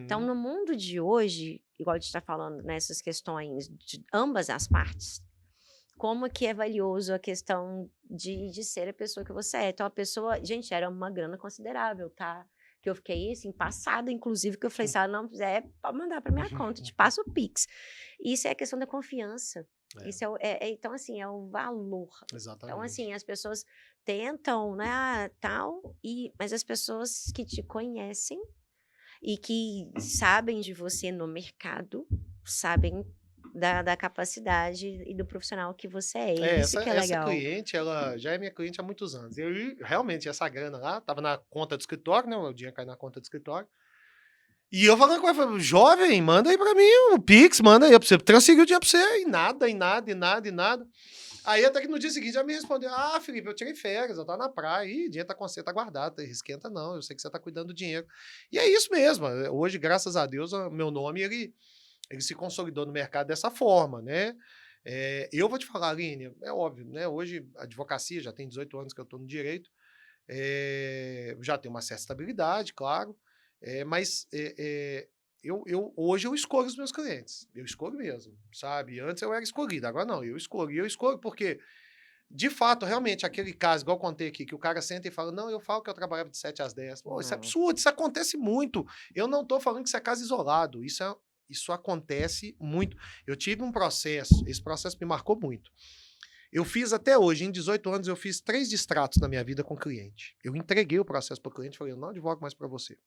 Então, uhum, no mundo de hoje, igual a gente está falando nessas questões de ambas as partes, como que é valioso a questão de ser a pessoa que você é. Então, a pessoa, gente, era uma grana considerável, tá? Que eu fiquei assim, passada, inclusive, que eu falei, se ela não fizer, pode mandar para minha conta, te passo o Pix. Isso é a questão da confiança. É, Isso então, assim, é o valor. Então, exatamente. assim, as pessoas tentam, né, tal, mas as pessoas que te conhecem e que sabem de você no mercado, sabem da capacidade e do profissional que você é. E isso Essa, que é essa legal. cliente, ela já é minha cliente há muitos anos. E realmente, essa grana lá, tava na conta do escritório, né? O dinheiro cai na conta do escritório. E eu falando com ela, falei, jovem, manda aí pra mim o Pix, manda aí, pra você transferir o dinheiro pra você. E nada, e nada, e nada, e nada. Aí até que no dia seguinte ela me respondeu, Felipe, eu tirei férias, eu tava na praia, e o dinheiro tá com você, tá guardado, tá, esquenta não, eu sei que você tá cuidando do dinheiro. E é isso mesmo, hoje, graças a Deus, o meu nome, ele se consolidou no mercado dessa forma, né? Eu vou te falar, Aline, é óbvio, né? Hoje, a advocacia, já tem 18 anos que eu tô no direito, já tem uma certa estabilidade, claro, mas hoje eu escolho os meus clientes. Eu escolho mesmo, sabe? Antes eu era escolhido, agora não, eu escolho. E eu escolho porque, de fato, realmente, aquele caso, igual eu contei aqui, que o cara senta e fala, não, eu falo que eu trabalhava de 7 às 10. Pô, isso é Não. absurdo, isso acontece muito. Eu não estou falando que isso é caso isolado, isso acontece muito. Eu tive um processo, esse processo me marcou muito. Eu fiz até hoje, em 18 anos, eu fiz 3 distratos na minha vida com cliente. Eu entreguei o processo para o cliente e falei, eu não advogo mais para você.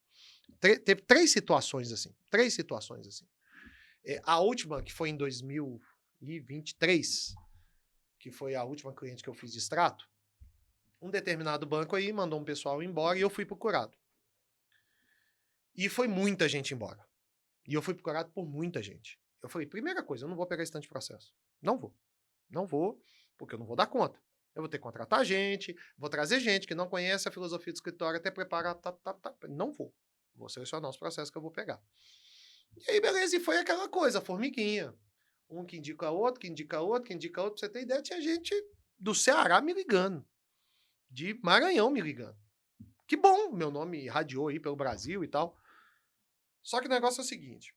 Teve 3 situações assim. 3 situações assim. A última, que foi em 2023, que foi a última cliente que eu fiz de extrato, um determinado banco aí mandou um pessoal embora e eu fui procurado. E foi muita gente embora. E eu fui procurado por muita gente. Eu falei, primeira coisa, eu não vou pegar esse tanto de processo. Não vou. Não vou, porque eu não vou dar conta. Eu vou ter que contratar gente, vou trazer gente que não conhece a filosofia do escritório, até preparar, Não vou. Vou selecionar os processos que eu vou pegar. E aí, beleza, e foi aquela coisa, formiguinha. Um que indica outro, que indica outro, que indica outro. Pra você ter ideia, tinha gente do Ceará me ligando. De Maranhão me ligando. Que bom, meu nome irradiou aí pelo Brasil e tal. Só que o negócio é o seguinte.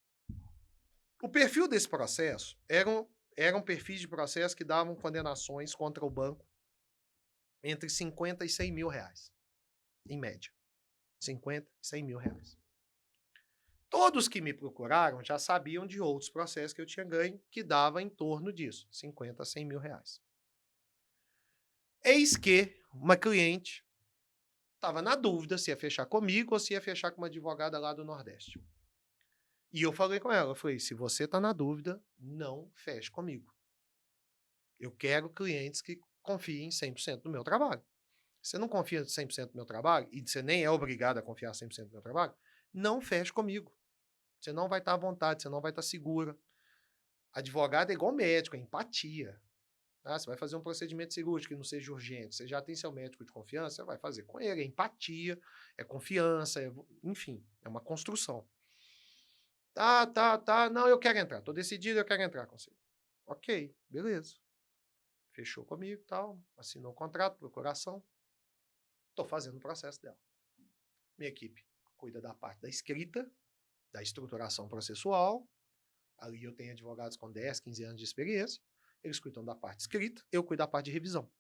O perfil desse processo eram perfis de processo que davam condenações contra o banco entre 50 e 100 mil reais. Em média. 50 e 100 mil reais. Todos que me procuraram já sabiam de outros processos que eu tinha ganho que dava em torno disso. 50 a 100 mil reais. Eis que uma cliente estava na dúvida se ia fechar comigo ou se ia fechar com uma advogada lá do Nordeste. E eu falei com ela, eu falei, se você está na dúvida, não feche comigo. Eu quero clientes que confiem 100% no meu trabalho. Se você não confia 100% no meu trabalho, e você nem é obrigado a confiar 100% no meu trabalho, não feche comigo. Você não vai estar à vontade, você não vai estar segura. Advogado é igual médico, é empatia. Ah, você vai fazer um procedimento cirúrgico que não seja urgente, você já tem seu médico de confiança, você vai fazer com ele. É empatia, é confiança, enfim, é uma construção. Não, eu quero entrar. Tô decidido, eu quero entrar com você. Ok, beleza. Fechou comigo e tal. Assinou o contrato, procuração. Tô fazendo o processo dela. Minha equipe cuida da parte da escrita, da estruturação processual. Ali eu tenho advogados com 10, 15 anos de experiência. Eles cuidam da parte escrita, eu cuido da parte de revisão.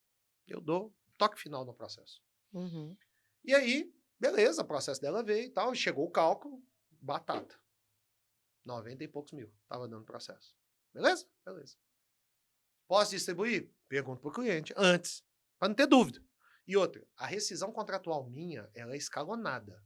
Eu dou toque final no processo. Uhum. E aí, beleza, o processo dela veio e tal. Chegou o cálculo, batata. 90 e poucos mil. Tava dando processo. Beleza? Beleza. Posso distribuir? Pergunto pro cliente antes, para não ter dúvida. E outra, a rescisão contratual minha, ela é escalonada.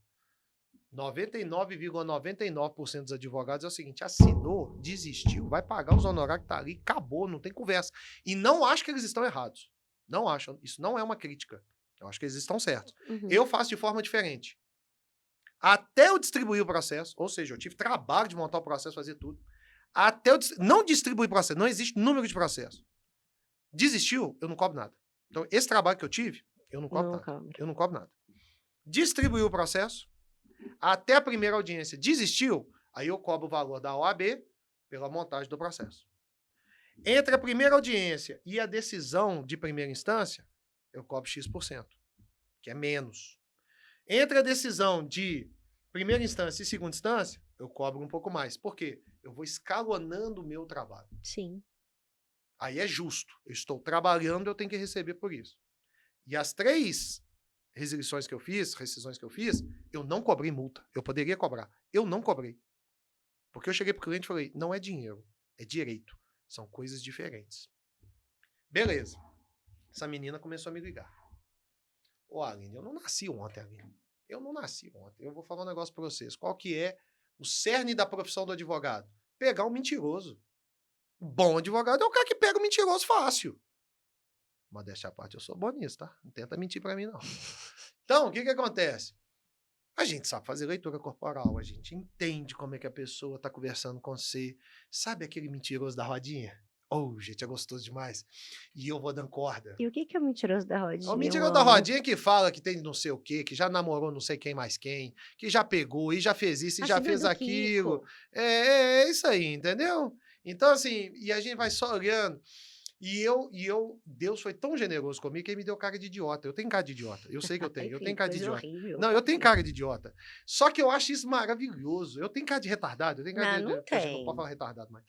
99,99% dos advogados é o seguinte, assinou, desistiu, vai pagar os honorários que tá ali, acabou, não tem conversa. E não acho que eles estão errados. Não acho. Isso não é uma crítica. Eu acho que eles estão certos. Uhum. Eu faço de forma diferente. Até eu distribuir o processo, ou seja, eu tive trabalho de montar o processo, fazer tudo. Até eu não distribuir processo, não existe número de processo. Desistiu, eu não cobro nada. Então, esse trabalho que eu tive, eu não cobro nada. Eu não cobro nada. Distribuiu o processo, até a primeira audiência desistiu, aí eu cobro o valor da OAB pela montagem do processo. Entre a primeira audiência e a decisão de primeira instância, eu cobro X%, que é menos. Entre a decisão de primeira instância e segunda instância, eu cobro um pouco mais. Por quê? Eu vou escalonando o meu trabalho. Sim. Aí é justo. Eu estou trabalhando, eu tenho que receber por isso. E as 3 rescisões que eu fiz, eu não cobrei multa. Eu poderia cobrar. Eu não cobrei. Porque eu cheguei pro cliente e falei, não é dinheiro, é direito. São coisas diferentes. Beleza. Essa menina começou a me ligar. Ô, Aline, eu não nasci ontem, Aline. Eu não nasci ontem. Eu vou falar um negócio pra vocês. Qual que é o cerne da profissão do advogado? Pegar um mentiroso. O bom advogado é o cara que pega o mentiroso fácil. Modéstia à parte, eu sou bom nisso, tá? Não tenta mentir pra mim, não. Então, o que acontece? A gente sabe fazer leitura corporal, a gente entende como é que a pessoa tá conversando com você. Sabe aquele mentiroso da rodinha? Oh, gente, é gostoso demais. E eu vou dando corda. E o que é o mentiroso da rodinha? O mentiroso da rodinha que fala que tem não sei o quê, que já namorou não sei quem mais quem, que já pegou e já fez isso e já fez aquilo. É isso aí, entendeu? Então, assim, e a gente vai só olhando. E Deus foi tão generoso comigo que ele me deu cara de idiota. Eu tenho cara de idiota. Eu sei que eu tenho. Eu tenho cara de idiota. Horrível. Não, eu tenho cara de idiota. Só que eu acho isso maravilhoso. Eu tenho cara de retardado. Eu tenho cara não não tem. pode falar retardado, mas.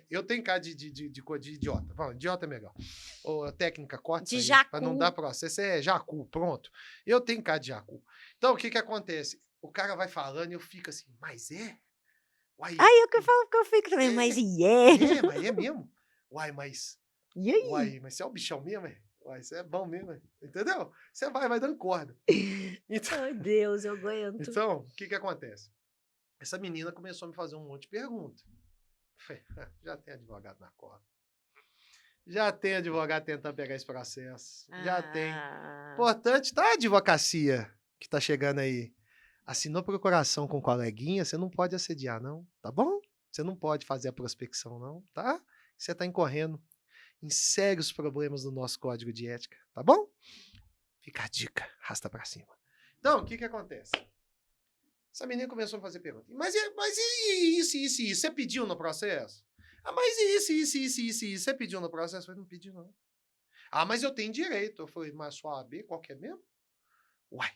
Eu tenho cara de idiota. Fala, idiota é melhor. Ou técnica, corta De isso aí. jacu. Pra não dar processo. É jacu, pronto. Eu tenho cara de jacu. Então, o que acontece? O cara vai falando e eu fico assim, mas é? Uai, Aí eu que falo que eu fico também, mas É, mas é mesmo? Uai, mas... E aí? Uai, mas você é o bichão mesmo, é? Uai, você é bom mesmo, é? Entendeu? Você vai dando corda. Então, Ai, Deus, eu aguento. então, o que acontece? Essa menina começou a me fazer um monte de perguntas. Já tem advogado na corda. Já tem advogado tentando pegar esse processo. Já tem. Ah, Importante, tá? A advocacia que tá chegando aí. Assinou procuração com coleguinha, você não pode assediar, não, tá bom? Você não pode fazer a prospecção, não, tá? Você tá incorrendo em sérios problemas no nosso código de ética, tá bom? Fica a dica, arrasta pra cima. Então, o que que acontece? Essa menina começou a fazer pergunta. Mas isso? Você pediu no processo? Ah, mas isso? Você pediu no processo? Eu falei, não pedi, não. Ah, mas eu tenho direito. Eu falei, mas sua AB, qual que é mesmo? Uai,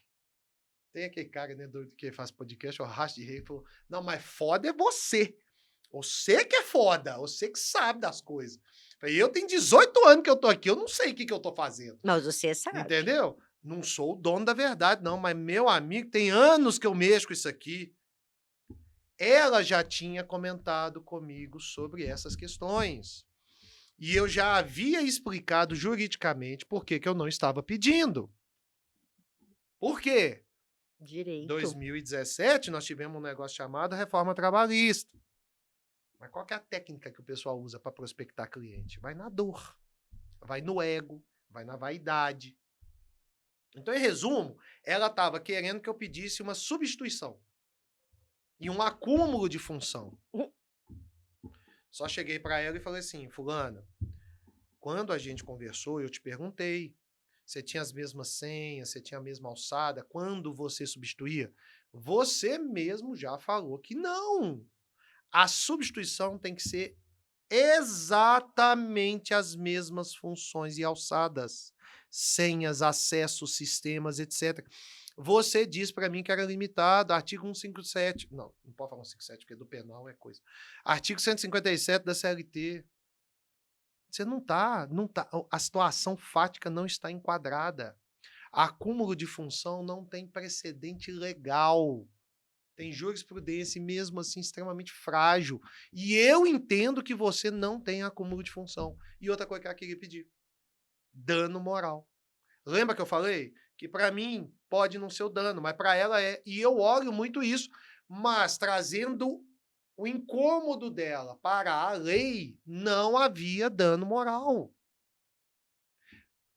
tem aquele cara, né, doido que faz podcast, o Racho de Rei, falou, não, mas foda é você. Você que é foda, você que sabe das coisas. Eu falei, eu tenho 18 anos que eu tô aqui, eu não sei o que que eu tô fazendo. mas você sabe. Entendeu? Não sou o dono da verdade, não, mas meu amigo, tem anos que eu mexo com isso aqui. Ela já tinha comentado comigo sobre essas questões. E eu já havia explicado juridicamente por que que eu não estava pedindo. Por quê? Em Direito. 2017, nós tivemos um negócio chamado reforma trabalhista. Mas qual que é a técnica que o pessoal usa para prospectar cliente? Vai na dor, vai no ego, vai na vaidade. Então, em resumo, ela estava querendo que eu pedisse uma substituição e um acúmulo de função. Só cheguei para ela e falei assim, fulana, quando a gente conversou, eu te perguntei, você tinha as mesmas senhas, você tinha a mesma alçada, quando você substituía? Você mesmo já falou que não. A substituição tem que ser exatamente as mesmas funções e alçadas, senhas, acessos, sistemas, etc. Você diz para mim que era limitado, artigo 157, não pode falar 157 porque do penal é coisa. Artigo 157 da CLT. Você não tá, a situação fática não está enquadrada. Acúmulo de função não tem precedente legal. Tem jurisprudência e mesmo assim extremamente frágil. E eu entendo que você não tem acúmulo de função. E outra coisa que ela queria pedir: dano moral. Lembra que eu falei? Que para mim pode não ser o dano, mas para ela é. E eu olho muito isso, mas trazendo o incômodo dela para a lei, não havia dano moral.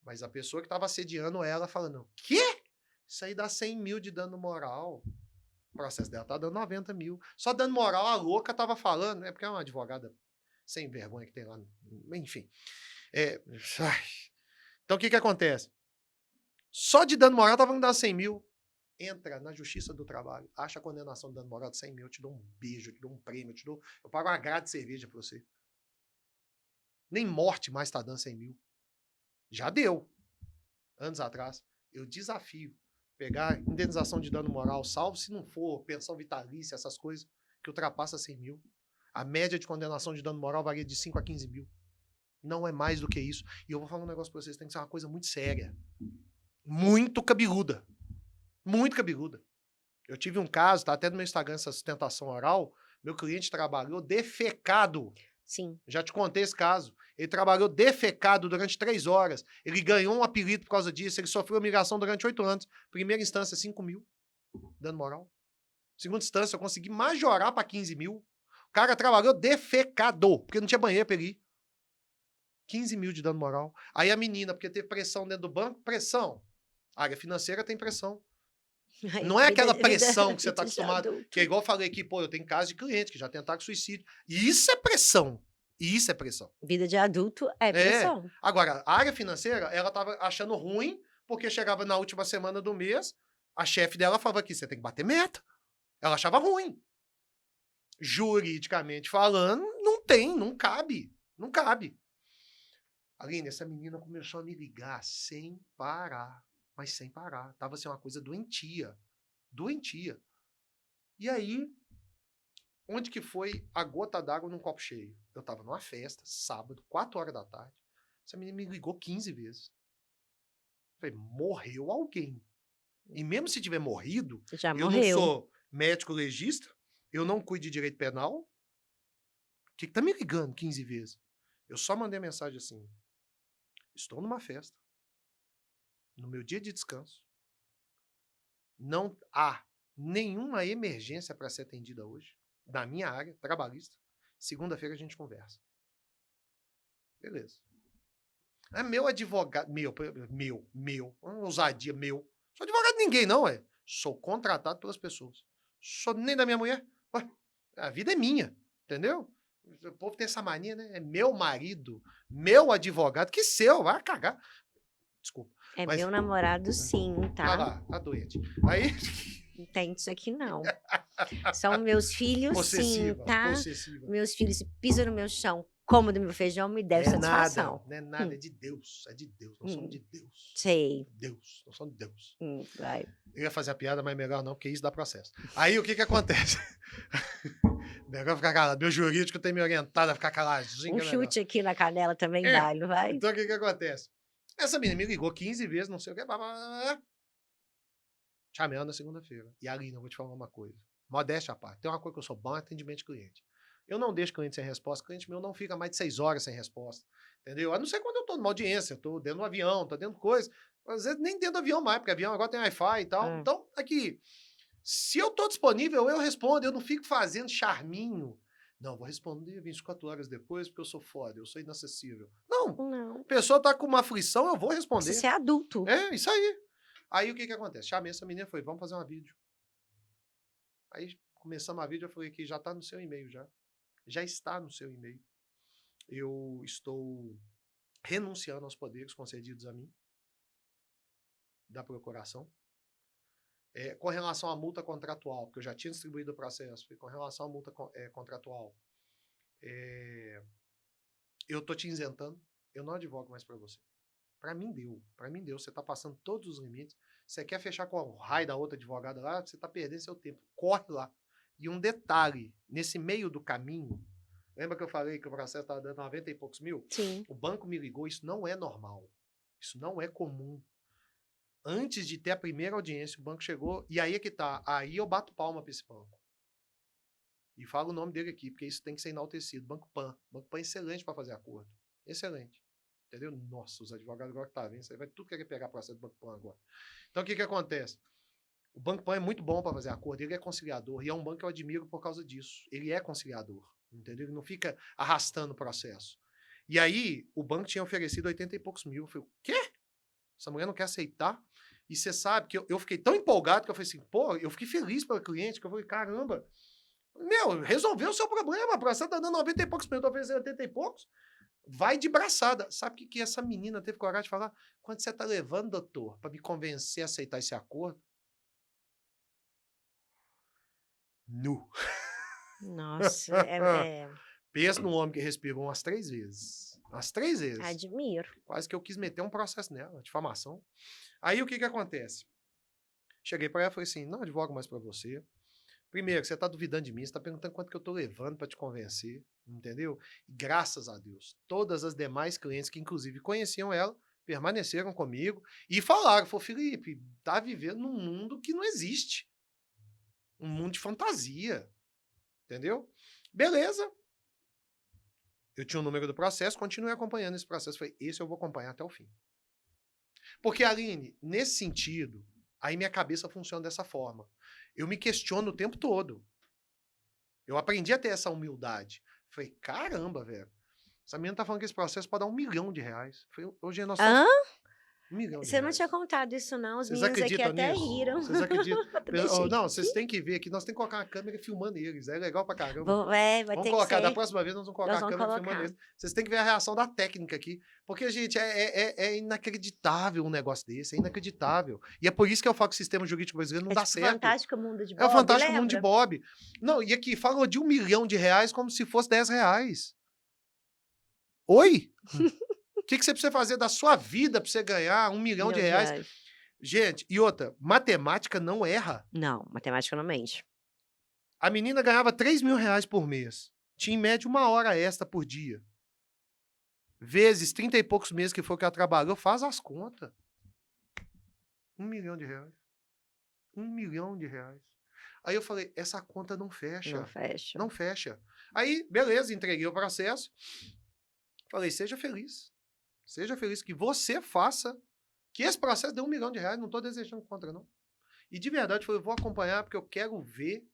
Mas a pessoa que estava assediando ela falando: quê? Isso aí dá 100 mil de dano moral. O processo dela tá dando 90 mil. Só dando moral, a louca tava falando, né? Porque é uma advogada sem vergonha que tem lá. Enfim. Então, o que que acontece? Só de dano moral tava me dando 100 mil. Entra na Justiça do Trabalho, acha a condenação de dano moral de 100 mil, eu te dou um beijo, eu te dou um prêmio, eu pago uma grade de cerveja pra você. Nem morte mais tá dando 100 mil. Já deu. Anos atrás. Eu desafio pegar indenização de dano moral, salvo se não for pensão vitalícia, essas coisas, que ultrapassa 100 mil. A média de condenação de dano moral varia de 5 a 15 mil. Não é mais do que isso. E eu vou falar um negócio pra vocês, tem que ser uma coisa muito séria. Muito cabeluda. Muito cabeluda. Eu tive um caso, tá até no meu Instagram essa sustentação oral, meu cliente trabalhou defecado. Sim. Já te contei esse caso. Ele trabalhou defecado durante 3 horas. Ele ganhou um apelido por causa disso. Ele sofreu humilhação durante 8 anos. Primeira instância, 5 mil. Dano moral. Segunda instância, eu consegui majorar para 15 mil. O cara trabalhou defecado, porque não tinha banheiro para ele ir. 15 mil de dano moral. Aí a menina, porque teve pressão dentro do banco, pressão. A área financeira tem pressão. Ai, Não é aquela vida pressão que você está de acostumado. adulto. Que é igual eu falei aqui, pô, eu tenho casos de clientes que já tentaram suicídio. E isso é pressão. Isso é pressão. Vida de adulto é pressão. Agora, a área financeira, ela estava achando ruim, porque chegava na última semana do mês, a chefe dela falava que você tem que bater meta. Ela achava ruim. Juridicamente falando, não cabe. Não cabe. Aline, essa menina começou a me ligar sem parar. Mas sem parar. Tava assim uma coisa doentia. Doentia. E aí, onde que foi a gota d'água num copo cheio? Eu tava numa festa, sábado, 4 horas da tarde. Essa menina me ligou 15 vezes. Eu falei, morreu alguém. E mesmo se tiver morrido, Já eu morreu. não sou médico legista, eu não cuido de direito penal. O que tá me ligando 15 vezes? Eu só mandei mensagem assim, estou numa festa, no meu dia de descanso, não há nenhuma emergência para ser atendida hoje, na minha área trabalhista. Segunda-feira a gente conversa. Beleza. É meu advogado. Uma ousadia, meu. Sou advogado de ninguém, não, é. Sou contratado pelas pessoas. Sou nem da minha mulher. Ué, a vida é minha, entendeu? O povo tem essa mania, né? É meu marido, meu advogado, que seu, vai cagar. Desculpa. É Mas, meu namorado sim, olha tá? lá, tá doente. Aí, Não tem isso aqui não. São meus filhos sim, possessiva, tá? possessiva. Meus filhos se pisam no meu chão, como do meu feijão, me deve satisfação. Não é nada, é de Deus. É de Deus, nós somos de Deus. Sei. Deus, nós somos de Deus. Vai. Eu ia fazer a piada, mas melhor não, porque isso dá processo. Aí o que acontece? Melhor ficar calado. Meu jurídico tem me orientado a ficar caladinho. Um que é melhor. chute aqui na canela também É. vale, não vai? Então o que acontece? Essa menina me ligou 15 vezes, não sei o que. Blá, blá, blá, blá. Chamei ela na segunda-feira. E Aline, eu vou te falar uma coisa. Modéstia à parte. Tem uma coisa que eu sou bom, é atendimento de cliente. Eu não deixo cliente sem resposta. Cliente meu não fica mais de 6 horas sem resposta. Entendeu? A não ser quando eu tô numa audiência, eu tô dentro do avião, tô dentro de coisa. Às vezes nem dentro do avião mais, porque avião agora tem Wi-Fi e tal. Então, aqui, se eu tô disponível, eu respondo. Eu não fico fazendo charminho. Não, vou responder 24 horas depois, porque eu sou foda, eu sou inacessível. Não. Não. A pessoa tá com uma aflição, eu vou responder. Você é adulto. É, isso aí. Aí o que acontece? Chamei essa menina e falei, vamos fazer uma vídeo. Aí começamos a vídeo, eu falei que já tá no seu e-mail já. Já está no seu e-mail. Eu estou renunciando aos poderes concedidos a mim da procuração. Com relação à multa contratual, porque eu já tinha distribuído o processo, com relação à multa contratual, eu tô te isentando, eu não advogo mais para você. Para mim deu, você tá passando todos os limites, você quer fechar com o raio da outra advogada lá, você tá perdendo seu tempo, corre lá. E um detalhe, nesse meio do caminho, lembra que eu falei que o processo estava dando 90 e poucos mil? Sim. O banco me ligou, isso não é normal, isso não é comum. Antes de ter a primeira audiência, o banco chegou, e aí é que tá, aí eu bato palma para esse banco. E falo o nome dele aqui, porque isso tem que ser enaltecido. Banco Pan. Banco Pan é excelente para fazer acordo. Excelente. Entendeu? Nossa, os advogados agora que tá vendo, você vai tudo querer pegar processo do Banco Pan agora. Então o que acontece? O Banco Pan é muito bom para fazer acordo, ele é conciliador, e é um banco que eu admiro por causa disso. Ele é conciliador, entendeu? Ele não fica arrastando o processo. E aí, o banco tinha oferecido 80 e poucos mil. Eu falei, o quê? Essa mulher não quer aceitar? E você sabe que eu fiquei tão empolgado que eu falei assim, pô, eu fiquei feliz pelo cliente, que eu falei, caramba, meu, resolveu o seu problema, o processo tá dando 90 e poucos mil, eu tô oferecendo 80 e poucos. Vai de braçada. Sabe o que essa menina teve coragem de falar? Quanto você tá levando, doutor, para me convencer a aceitar esse acordo? Nu. Nossa, Pensa num homem que respirou umas 3 vezes. Umas 3 vezes. admiro. Quase que eu quis meter um processo nela, difamação. Aí o que acontece? Cheguei para ela e falei assim, não advogo mais para você. Primeiro, você tá duvidando de mim, você tá perguntando quanto que eu tô levando para te convencer, entendeu? E graças a Deus, todas as demais clientes que inclusive conheciam ela, permaneceram comigo e falaram, Felipe, tá vivendo num mundo que não existe. Um mundo de fantasia, entendeu? Beleza. Eu tinha o número do processo, continuei acompanhando esse processo. Falei, esse eu vou acompanhar até o fim. Porque, Aline, nesse sentido, aí minha cabeça funciona dessa forma. Eu me questiono o tempo todo. Eu aprendi a ter essa humildade. Falei, caramba, velho. Essa menina tá falando que esse processo pode dar R$1 milhão. Falei, hoje nós estamos... Hã? R$1 milhão. Você não tinha contado isso, não. Os Vocês meninos aqui acreditam até nisso? riram. Vocês acreditam? Deixei Não, aqui. vocês têm que ver aqui. Nós temos que colocar uma câmera filmando eles. É legal pra caramba. Vai Vamos ter colocar, que da ser. próxima vez nós vamos colocar Nós a vamos câmera filmando colocar. eles. Vocês têm que ver a reação da técnica aqui. Porque, gente, é inacreditável um negócio desse. É inacreditável. E é por isso que eu falo que o sistema jurídico brasileiro não dá tipo certo. Fantástico Mundo de Bob, É o fantástico mundo de lembra? Bob. Não, e aqui, falou de R$1 milhão como se fosse R$10. Oi? O que você precisa fazer da sua vida pra você ganhar R$1 milhão? Gente, e outra, matemática não erra. Não, matemática não mente. A menina ganhava R$3 mil por mês. Tinha em média 1 hora extra por dia. Vezes 30 e poucos meses que foi que ela trabalhou, faz as contas. R$1 milhão. R$1 milhão. Aí eu falei, essa conta não fecha. Não fecha. Não fecha. Aí, beleza, entreguei o processo. Falei, seja feliz. Seja feliz que você faça que esse processo dê R$1 milhão. Não estou desejando contra, não. E de verdade, eu falei, eu vou acompanhar porque eu quero ver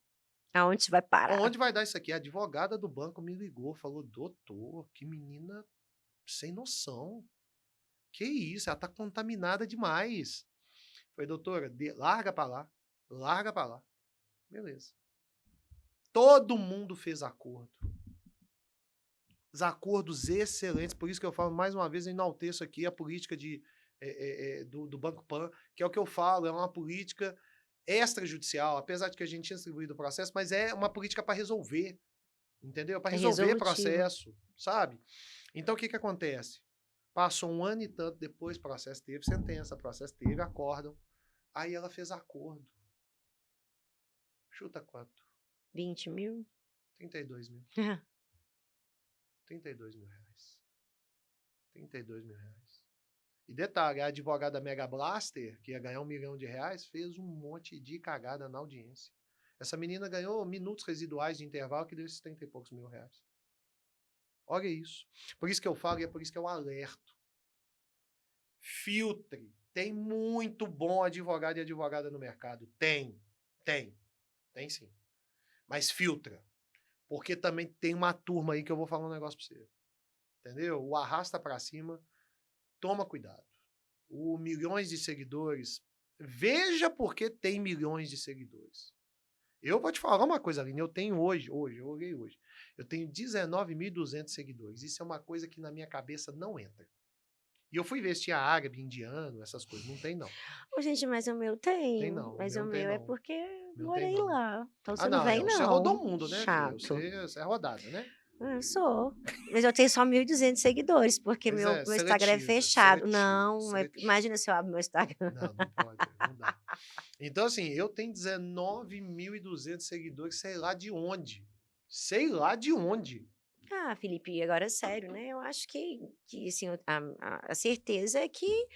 aonde vai parar. onde vai dar isso aqui. A advogada do banco me ligou, falou, doutor, que menina sem noção. Que isso, ela tá contaminada demais. Falei, doutora, larga pra lá, larga pra lá. Beleza. Todo mundo fez acordo. Os acordos excelentes, por isso que eu falo, mais uma vez, eu enalteço aqui a política do Banco Pan, que é o que eu falo, é uma política extrajudicial, apesar de que a gente tinha distribuído o processo, mas é uma política para resolver, entendeu? Para É resolver resolutivo. processo, sabe? Então, o que acontece? Passou 1 ano e tanto depois, processo teve sentença, processo teve acórdão, aí ela fez acordo. Chuta quanto? 20 mil? 32 mil. 32 mil reais. 32 mil reais. E detalhe, a advogada Mega Blaster, que ia ganhar R$1 milhão, fez um monte de cagada na audiência. Essa menina ganhou minutos residuais de intervalo que deu esses 30 e poucos mil reais. Olha isso. Por isso que eu falo e é por isso que eu alerto. Filtre. Tem muito bom advogado e advogada no mercado. Tem sim. Mas filtra. Porque também tem uma turma aí que eu vou falar um negócio pra você. Entendeu? O arrasta pra cima, toma cuidado. O milhões de seguidores, veja porque tem milhões de seguidores. Eu vou te falar uma coisa, Aline, eu tenho eu olhei hoje, eu tenho 19.200 seguidores. Isso é uma coisa que na minha cabeça não entra. E eu fui ver se tinha árabe, indiano, essas coisas. Não tem, não. Ô, gente, mas o meu Tem tem. não. Mas Meu o não tem, meu é não. porque Meu morei tem, não. lá. Então você Ah, não não. vem, Você não. rodou o mundo, né, filha? Chato. Você é rodada, né? Sou. Mas eu tenho só 1.200 seguidores, porque Pois meu Instagram é fechado. Não, imagina se eu abro meu Instagram. Não pode, não dá. Então, assim, eu tenho 19.200 seguidores, sei lá de onde. Sei lá de onde. Ah, Felipe, agora é sério, né? Eu acho que assim, a certeza é que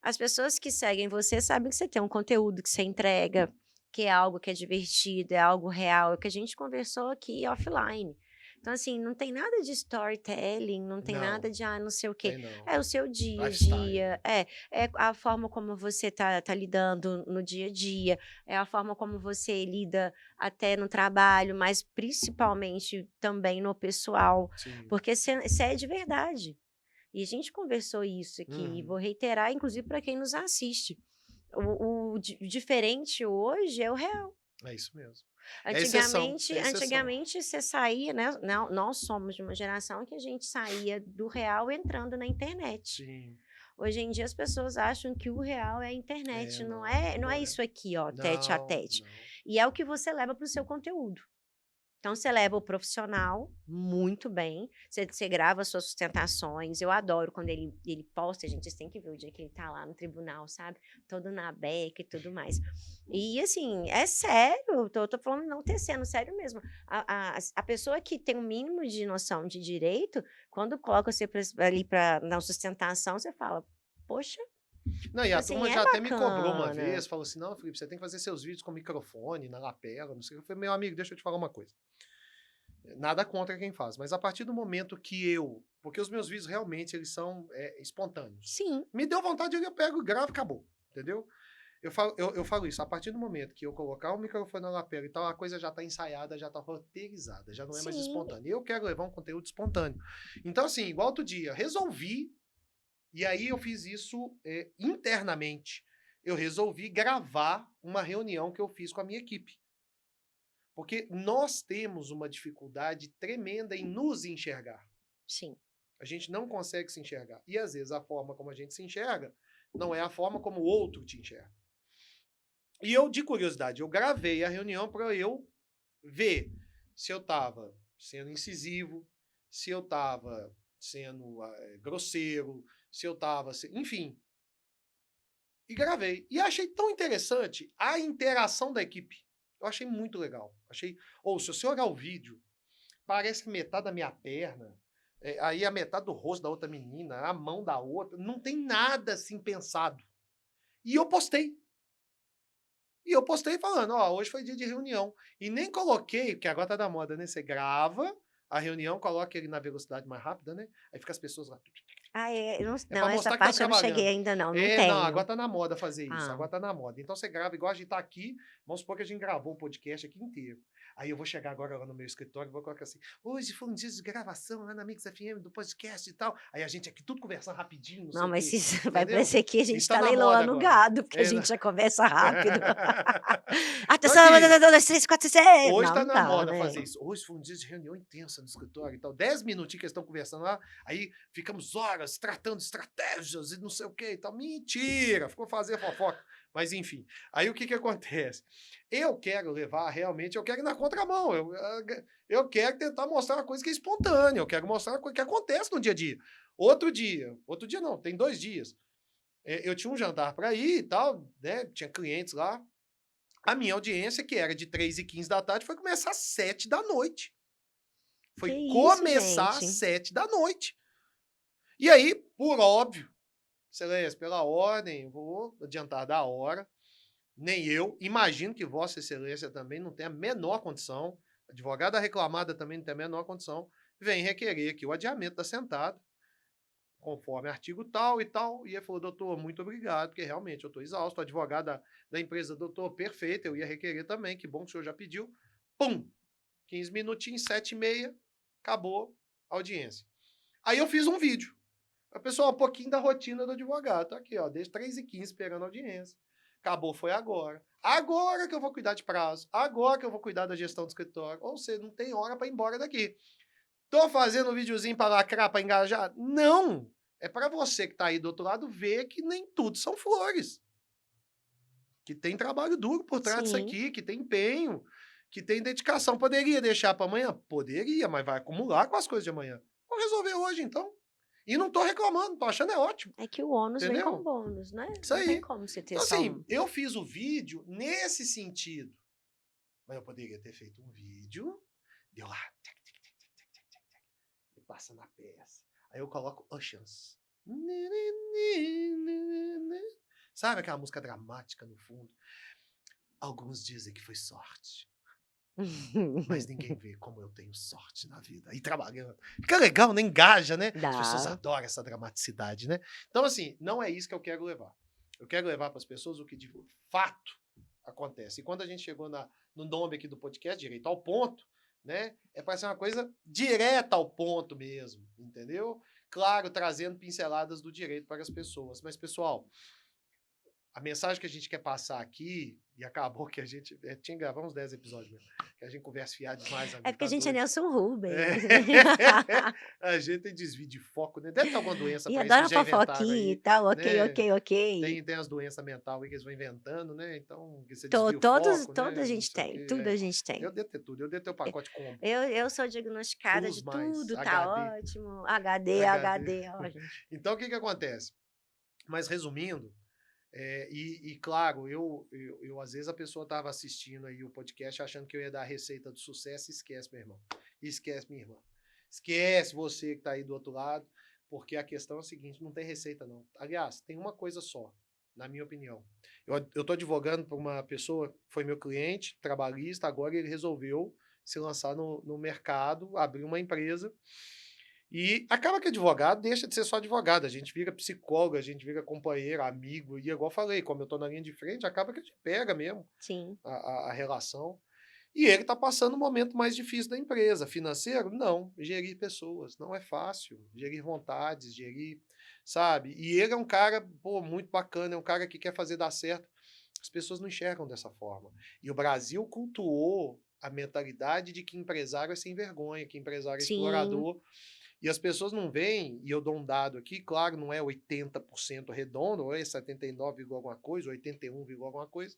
as pessoas que seguem você sabem que você tem um conteúdo que você entrega, que é algo que é divertido, é algo real, é o que a gente conversou aqui offline. Então, assim, não tem nada de storytelling, não tem nada de, não sei o quê. Tem não. É o seu dia a Lifestyle. dia, é a forma como você tá lidando no dia a dia, é a forma como você lida até no trabalho, mas principalmente também no pessoal, Sim. porque você é de verdade. E a gente conversou isso aqui, e vou reiterar, inclusive, para quem nos assiste. O diferente hoje é o real. É isso mesmo. Antigamente você saía, né? Nós somos de uma geração que a gente saía do real entrando na internet. Sim. Hoje em dia as pessoas acham que o real é a internet, não é isso aqui, ó, tete a tete. Não. E é o que você leva para o seu conteúdo. Então, você leva o profissional muito bem, você grava as suas sustentações. Eu adoro quando ele posta, gente, vocês têm que ver o dia que ele tá lá no tribunal, sabe? Todo na beca e tudo mais. E, assim, é sério, tô falando não tecendo, sério mesmo. A pessoa que tem o mínimo de noção de direito, quando coloca você ali na sustentação, você fala, poxa. Não, e a assim, turma é já até me cobrou uma bacana. vez, falou assim, não, Felipe, você tem que fazer seus vídeos com microfone, na lapela, não sei o que. Eu falei, meu amigo, deixa eu te falar uma coisa. Nada contra quem faz, mas a partir do momento que porque os meus vídeos realmente, eles são espontâneos. Sim. Me deu vontade, eu pego, gravo, acabou, entendeu? Eu falo isso, a partir do momento que eu colocar o microfone na lapela e tal, a coisa já tá ensaiada, já tá roteirizada, já não é mais espontânea. Eu quero levar um conteúdo espontâneo. Então, assim, igual outro dia, resolvi, e aí eu fiz isso internamente. Eu resolvi gravar uma reunião que eu fiz com a minha equipe. Porque nós temos uma dificuldade tremenda em nos enxergar. Sim. A gente não consegue se enxergar. E às vezes a forma como a gente se enxerga não é a forma como o outro te enxerga. E eu, de curiosidade, eu gravei a reunião para eu ver se eu estava sendo incisivo, se eu estava sendo grosseiro, se eu estava... Enfim. E gravei. E achei tão interessante a interação da equipe. Eu achei muito legal. Se você olhar o vídeo, parece metade da minha perna, aí a metade do rosto da outra menina, a mão da outra, não tem nada assim pensado. E eu postei. Falando, hoje foi dia de reunião. E nem coloquei, porque agora tá da moda, né? Você grava a reunião, coloca ele na velocidade mais rápida, né? Aí fica as pessoas lá. Não, essa parte eu não cheguei ainda não tenho. Não, agora tá na moda fazer isso, agora tá na moda. Então você grava igual a gente tá aqui, vamos supor que a gente gravou um podcast aqui inteiro. Aí eu vou chegar agora lá no meu escritório e vou colocar assim, hoje foi um dia de gravação lá na Mix FM do podcast e tal. Aí a gente aqui tudo conversando rapidinho, não sei Não, o mas quê, isso vai entendeu? parecer que a gente Isso tá está na moda leiloando agora. gado, porque a É, gente já conversa rápido. Então Atenção, aqui, 2, 3, 4, 6. hoje Não, tá não na dá, moda né? fazer isso. Hoje foi um dia de reunião intensa no escritório e tal. 10 minutinhos que eles estão conversando lá, aí ficamos horas tratando estratégias e não sei o que e tal. Mentira! Ficou fazer fofoca. Mas enfim, aí o que acontece? Eu quero levar realmente, eu quero ir na contramão. Eu quero tentar mostrar uma coisa que é espontânea. Eu quero mostrar uma coisa que acontece no dia a dia. Outro dia não, tem 2 dias. Eu tinha um jantar para ir e tal, né? Tinha clientes lá. A minha audiência, que era de 3h15 da tarde, foi começar às 7 da noite. Foi Que isso, começar às gente? 7 da noite. E aí, por óbvio, Excelência, pela ordem, vou adiantar da hora. Nem eu. Imagino que Vossa Excelência também não tem a menor condição. Advogada reclamada também não tem a menor condição. Vem requerer aqui o adiamento da sentada, conforme artigo tal e tal. E ele falou, doutor, muito obrigado, porque realmente eu estou exausto. O advogado da empresa, doutor, perfeito, eu ia requerer também, que bom que o senhor já pediu. Pum! 15 minutinhos, 7h30, acabou a audiência. Aí eu fiz um vídeo. A pessoa, um pouquinho da rotina do advogado. Tá aqui, ó, desde 3h15 esperando a audiência. Acabou, foi agora. Agora que eu vou cuidar de prazo. Agora que eu vou cuidar da gestão do escritório. Ou seja, não tem hora para ir embora daqui. Tô fazendo um videozinho para lacrar, para engajar? Não! É para você que está aí do outro lado ver que nem tudo são flores. Que tem trabalho duro por trás disso Sim. aqui, que tem empenho, que tem dedicação. Poderia deixar para amanhã? Poderia, mas vai acumular com as coisas de amanhã. Vou resolver hoje, então. E não tô reclamando, tô achando é ótimo. É que o ônus vem com Entendeu? bônus, né? Isso Não tem aí. como você ter Então, só assim, um. eu fiz o vídeo nesse sentido. Mas eu poderia ter feito um vídeo, deu lá, e passa na peça. Aí eu coloco Oceans. Sabe aquela música dramática no fundo? Alguns dizem que foi sorte. Mas ninguém vê como eu tenho sorte na vida. E trabalhando. Fica legal, né? Engaja, né? As pessoas Dá. adoram essa dramaticidade, né? Então, assim, não é isso que eu quero levar. Eu quero levar para as pessoas o que de fato acontece. E quando a gente chegou no nome aqui do podcast, direito ao ponto, né? É para ser uma coisa direta ao ponto mesmo, entendeu? Claro, trazendo pinceladas do direito para as pessoas. Mas, pessoal, a mensagem que a gente quer passar aqui, e acabou que a gente tinha que gravar uns 10 episódios mesmo, que a gente conversa fiado demais. É porque a gente é doido. Nelson Rubens. A gente tem desvio de foco, né? Deve ter alguma doença E para isso que adora já inventaram fofoquinha e aí, tal. Ok, né? ok, ok. Tem as doenças mentais aí que eles vão inventando, né? Então, que você To- desvia o Todos, foco, todos a né? Não gente sei o tem. quê. Tudo a gente tem. Eu devo ter tudo, eu devo ter o pacote combo. Eu sou diagnosticada Plus de mais tudo, tá HD. ótimo. HD, ó, gente. Então, o que acontece? Mas, resumindo, claro, eu às vezes a pessoa estava assistindo aí o podcast achando que eu ia dar a receita do sucesso e esquece, meu irmão. Esquece, minha irmã. Esquece você que está aí do outro lado, porque a questão é a seguinte, não tem receita não. Aliás, tem uma coisa só, na minha opinião. Eu estou advogando para uma pessoa, foi meu cliente, trabalhista, agora ele resolveu se lançar no mercado, abrir uma empresa. E acaba que advogado deixa de ser só advogado, a gente vira psicólogo, a gente vira companheiro, amigo, e igual eu falei, como eu tô na linha de frente, acaba que a gente pega mesmo Sim. a relação. E ele está passando o momento mais difícil da empresa. Financeiro? Não. Gerir pessoas. Não é fácil. Gerir vontades, gerir, sabe? E ele é um cara, pô, muito bacana, é um cara que quer fazer dar certo. As pessoas não enxergam dessa forma. E o Brasil cultuou a mentalidade de que empresário é sem vergonha, que empresário é Sim. explorador. E as pessoas não veem, e eu dou um dado aqui, claro, não é 80% redondo, ou é 79, alguma coisa, 81, alguma coisa,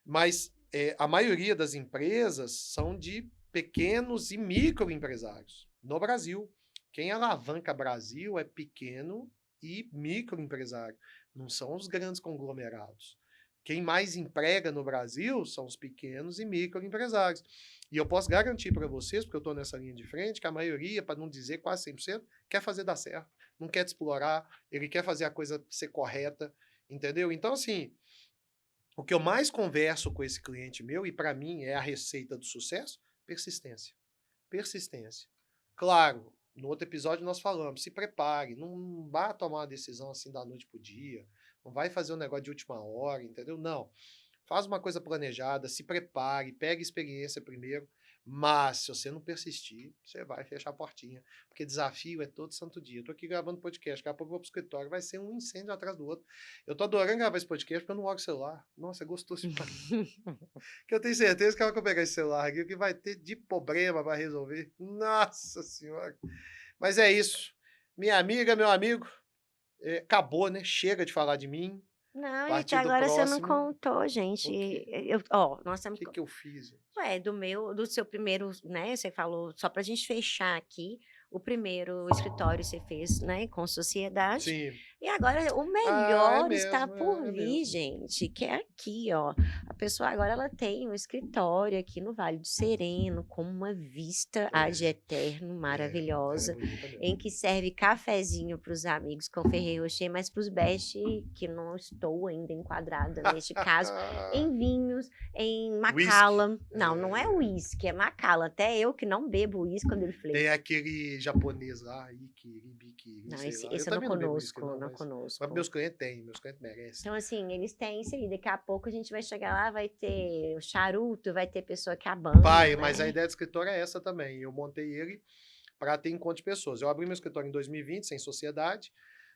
mas a maioria das empresas são de pequenos e microempresários no Brasil. Quem alavanca Brasil é pequeno e microempresário, não são os grandes conglomerados. Quem mais emprega no Brasil são os pequenos e microempresários. E eu posso garantir para vocês, porque eu estou nessa linha de frente, que a maioria, para não dizer quase 100%, quer fazer dar certo. Não quer te explorar, ele quer fazer a coisa ser correta, entendeu? Então, assim, o que eu mais converso com esse cliente meu, e para mim é a receita do sucesso, persistência. Persistência. Claro, no outro episódio nós falamos, se prepare, não vá tomar uma decisão assim da noite pro dia, não vai fazer um negócio de última hora, entendeu? Não. faz uma coisa planejada, se prepare, pegue experiência primeiro, mas se você não persistir, você vai fechar a portinha, porque desafio é todo santo dia. Eu tô aqui gravando podcast, daqui a pouco eu vou pro escritório, vai ser um incêndio atrás do outro. Eu tô adorando gravar esse podcast porque eu não olho o celular. Nossa, é gostoso demais. Que eu tenho certeza que a hora que eu pegar esse celular aqui, o que vai ter de problema para resolver. Nossa Senhora. Mas é isso. Minha amiga, meu amigo, acabou, né? Chega de falar de mim. Não, A e até partir do agora você não próximo, contou, gente. o quê? Nós O temos. que que eu fiz, gente? Ué, do seu primeiro, né? Você falou, só pra gente fechar aqui, o primeiro escritório você fez, né, com sociedade. Sim. E agora o Ah, é melhor está mesmo, por é vir, mesmo. gente, que é aqui, ó. A pessoa agora ela tem um escritório aqui no Vale do Sereno, com uma vista ad eterno maravilhosa, bonita mesmo. em que serve cafezinho para os amigos com Ferrero Rocher, mas para os best, que não estou ainda enquadrada neste caso, em vinhos, em Macallan. Não, não é uísque, é Macallan. Até eu que não bebo uísque quando ele falei. Tem aquele japonês lá, Ikiri, Bikiri, Não, sei esse, lá. esse eu não também não bebo uísque, conosco, não mas conosco. meus clientes têm, meus clientes merecem. Então, assim, eles têm isso aí. Daqui a pouco a gente vai chegar lá, vai ter o charuto, vai ter pessoa que abana, Pai, né? mas a ideia do escritório é essa também. Eu montei ele para ter encontro de pessoas. Eu abri meu escritório em 2020, sem sociedade.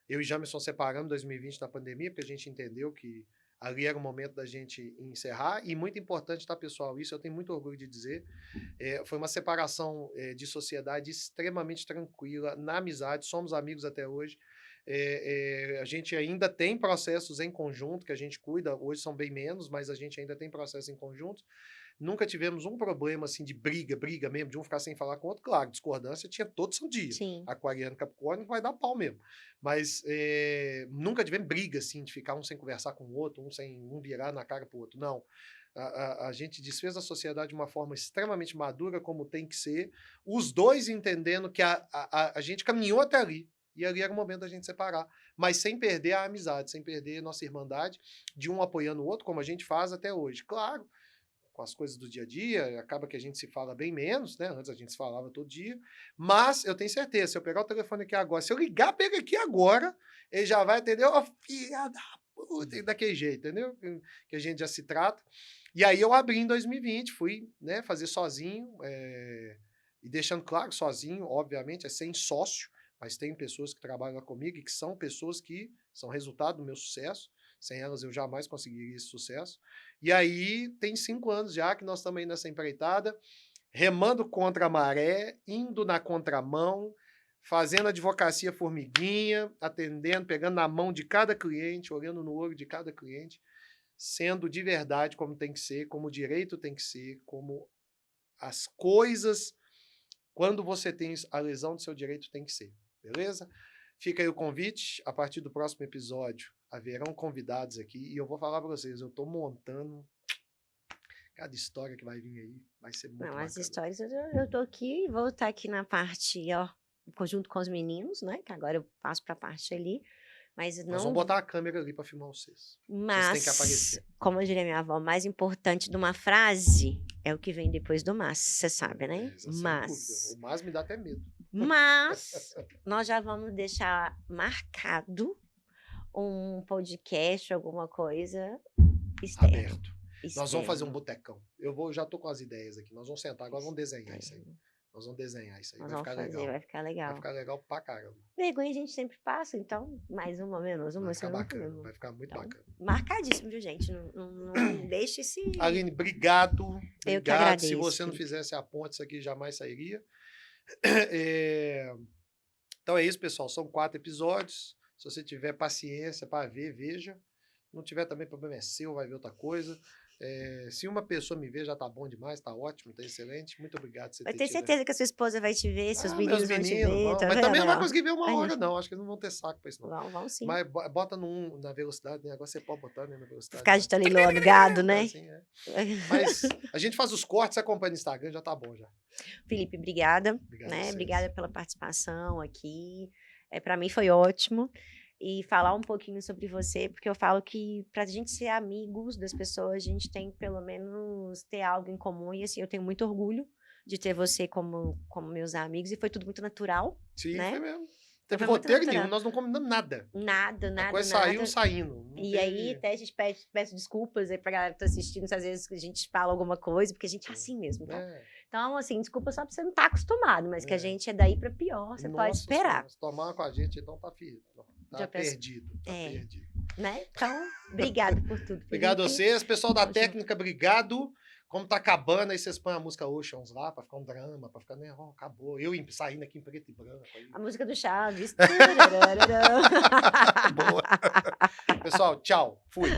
Eu e Jamerson separamos em 2020 na pandemia, porque a gente entendeu que ali era o momento da gente encerrar. E muito importante, tá, pessoal? Isso eu tenho muito orgulho de dizer. Foi uma separação de sociedade extremamente tranquila, na amizade. Somos amigos até hoje. A gente ainda tem processos em conjunto que a gente cuida. Hoje são bem menos, mas a gente ainda tem processos em conjunto. Nunca tivemos um problema assim de briga mesmo, de um ficar sem falar com o outro. Claro, discordância tinha todo santo dia. Sim. Aquariano, Capricórnio vai dar pau mesmo. Mas nunca tivemos briga assim de ficar um sem conversar com o outro, um virar na cara pro outro. Não. A gente desfez a sociedade de uma forma extremamente madura, como tem que ser. Os dois entendendo que a gente caminhou até ali. E ali era o momento da gente separar. Mas sem perder a amizade, sem perder a nossa irmandade, de um apoiando o outro, como a gente faz até hoje. Claro, com as coisas do dia a dia, acaba que a gente se fala bem menos, né? Antes a gente se falava todo dia. Mas eu tenho certeza, se eu pegar o telefone aqui agora, se eu ligar para ele aqui agora, ele já vai entender, ó, filha da puta, daquele jeito, entendeu? Que a gente já se trata. E aí eu abri em 2020, fui, né, fazer sozinho, e deixando claro, sozinho, obviamente, é sem sócio, mas tem pessoas que trabalham lá comigo e que são pessoas que são resultado do meu sucesso. Sem elas eu jamais conseguiria esse sucesso. E aí tem 5 anos já que nós estamos aí nessa empreitada, remando contra a maré, indo na contramão, fazendo advocacia formiguinha, atendendo, pegando na mão de cada cliente, olhando no olho de cada cliente, sendo de verdade como tem que ser, como o direito tem que ser, como as coisas, quando você tem a lesão do seu direito, tem que ser. Beleza? Fica aí o convite. A partir do próximo episódio, haverão convidados aqui. E eu vou falar para vocês, eu estou montando cada história que vai vir aí. Vai ser muito bacana. As histórias, eu tô aqui, vou estar aqui na parte, ó, junto com os meninos, né? Que agora eu passo para a parte ali. Mas Nós vamos botar a câmera ali para filmar vocês. Vocês têm que aparecer. Como diria minha avó, o mais importante de uma frase é o que vem depois do mas, você sabe, né? Mas. O mas me dá até medo. Mas nós já vamos deixar marcado um podcast, alguma coisa externa. Aberto. Nós vamos fazer um botecão. Eu já tô com as ideias aqui. Nós vamos sentar, agora vamos desenhar isso aí. Nós vamos desenhar isso aí. Vai ficar legal. Vai ficar legal. Vai ficar legal pra caramba. Vergonha a gente sempre passa, então mais uma, menos uma. Vai ficar bacana. Vai ficar muito bacana. Marcadíssimo, viu, gente? Não deixe esse... Aline, obrigado. Eu que agradeço. Se você não fizesse a ponte, isso aqui jamais sairia. Então é isso, pessoal. São 4 episódios. Se você tiver paciência para ver, veja. Não tiver também, problema é seu, vai ver outra coisa. Se uma pessoa me ver, já tá bom demais, tá ótimo, tá excelente. Muito obrigado por você ter tido. Eu tenho certeza que a sua esposa vai te ver, seus meninos vão te ver. Mas também não vai conseguir ver uma hora, não. Acho que não vão ter saco pra isso, não. Vão sim. Mas bota na velocidade, né? Agora você pode botar na velocidade. Ficar de talilô no gado, né? Assim, Mas a gente faz os cortes, acompanha no Instagram, já tá bom já. Felipe, obrigada. Obrigada pela participação aqui. Para mim foi ótimo. E falar um pouquinho sobre você, porque eu falo que pra gente ser amigos das pessoas, a gente tem que pelo menos ter algo em comum. E assim, eu tenho muito orgulho de ter você como meus amigos. E foi tudo muito natural. Sim, né? foi mesmo. Teve Foi muito roteiro natural. nenhum, nós não combinamos nada. Nada, A nada, coisa nada. saiu saindo. Não E aí, teve... até a gente peço desculpas aí pra galera que tá assistindo, se às vezes a gente fala alguma coisa, porque a gente é assim mesmo, tá? É. Então, assim, desculpa só pra você não estar acostumado, mas que a É. gente é daí pra pior, você pode Nossa esperar, Senhora, se tomar com a gente, então tá Já tá peço- perdido. Tá É. perdido. né? Então, obrigado por tudo, Obrigado a Felipe. vocês. Pessoal da Tamo junto. técnica, obrigado. Como tá acabando, aí vocês põem a música Oceans lá, pra ficar um drama, pra ficar, né, ó, acabou. Eu saindo aqui em preto e branco. Aí. A música do Chaves. Boa. Pessoal, tchau. Fui.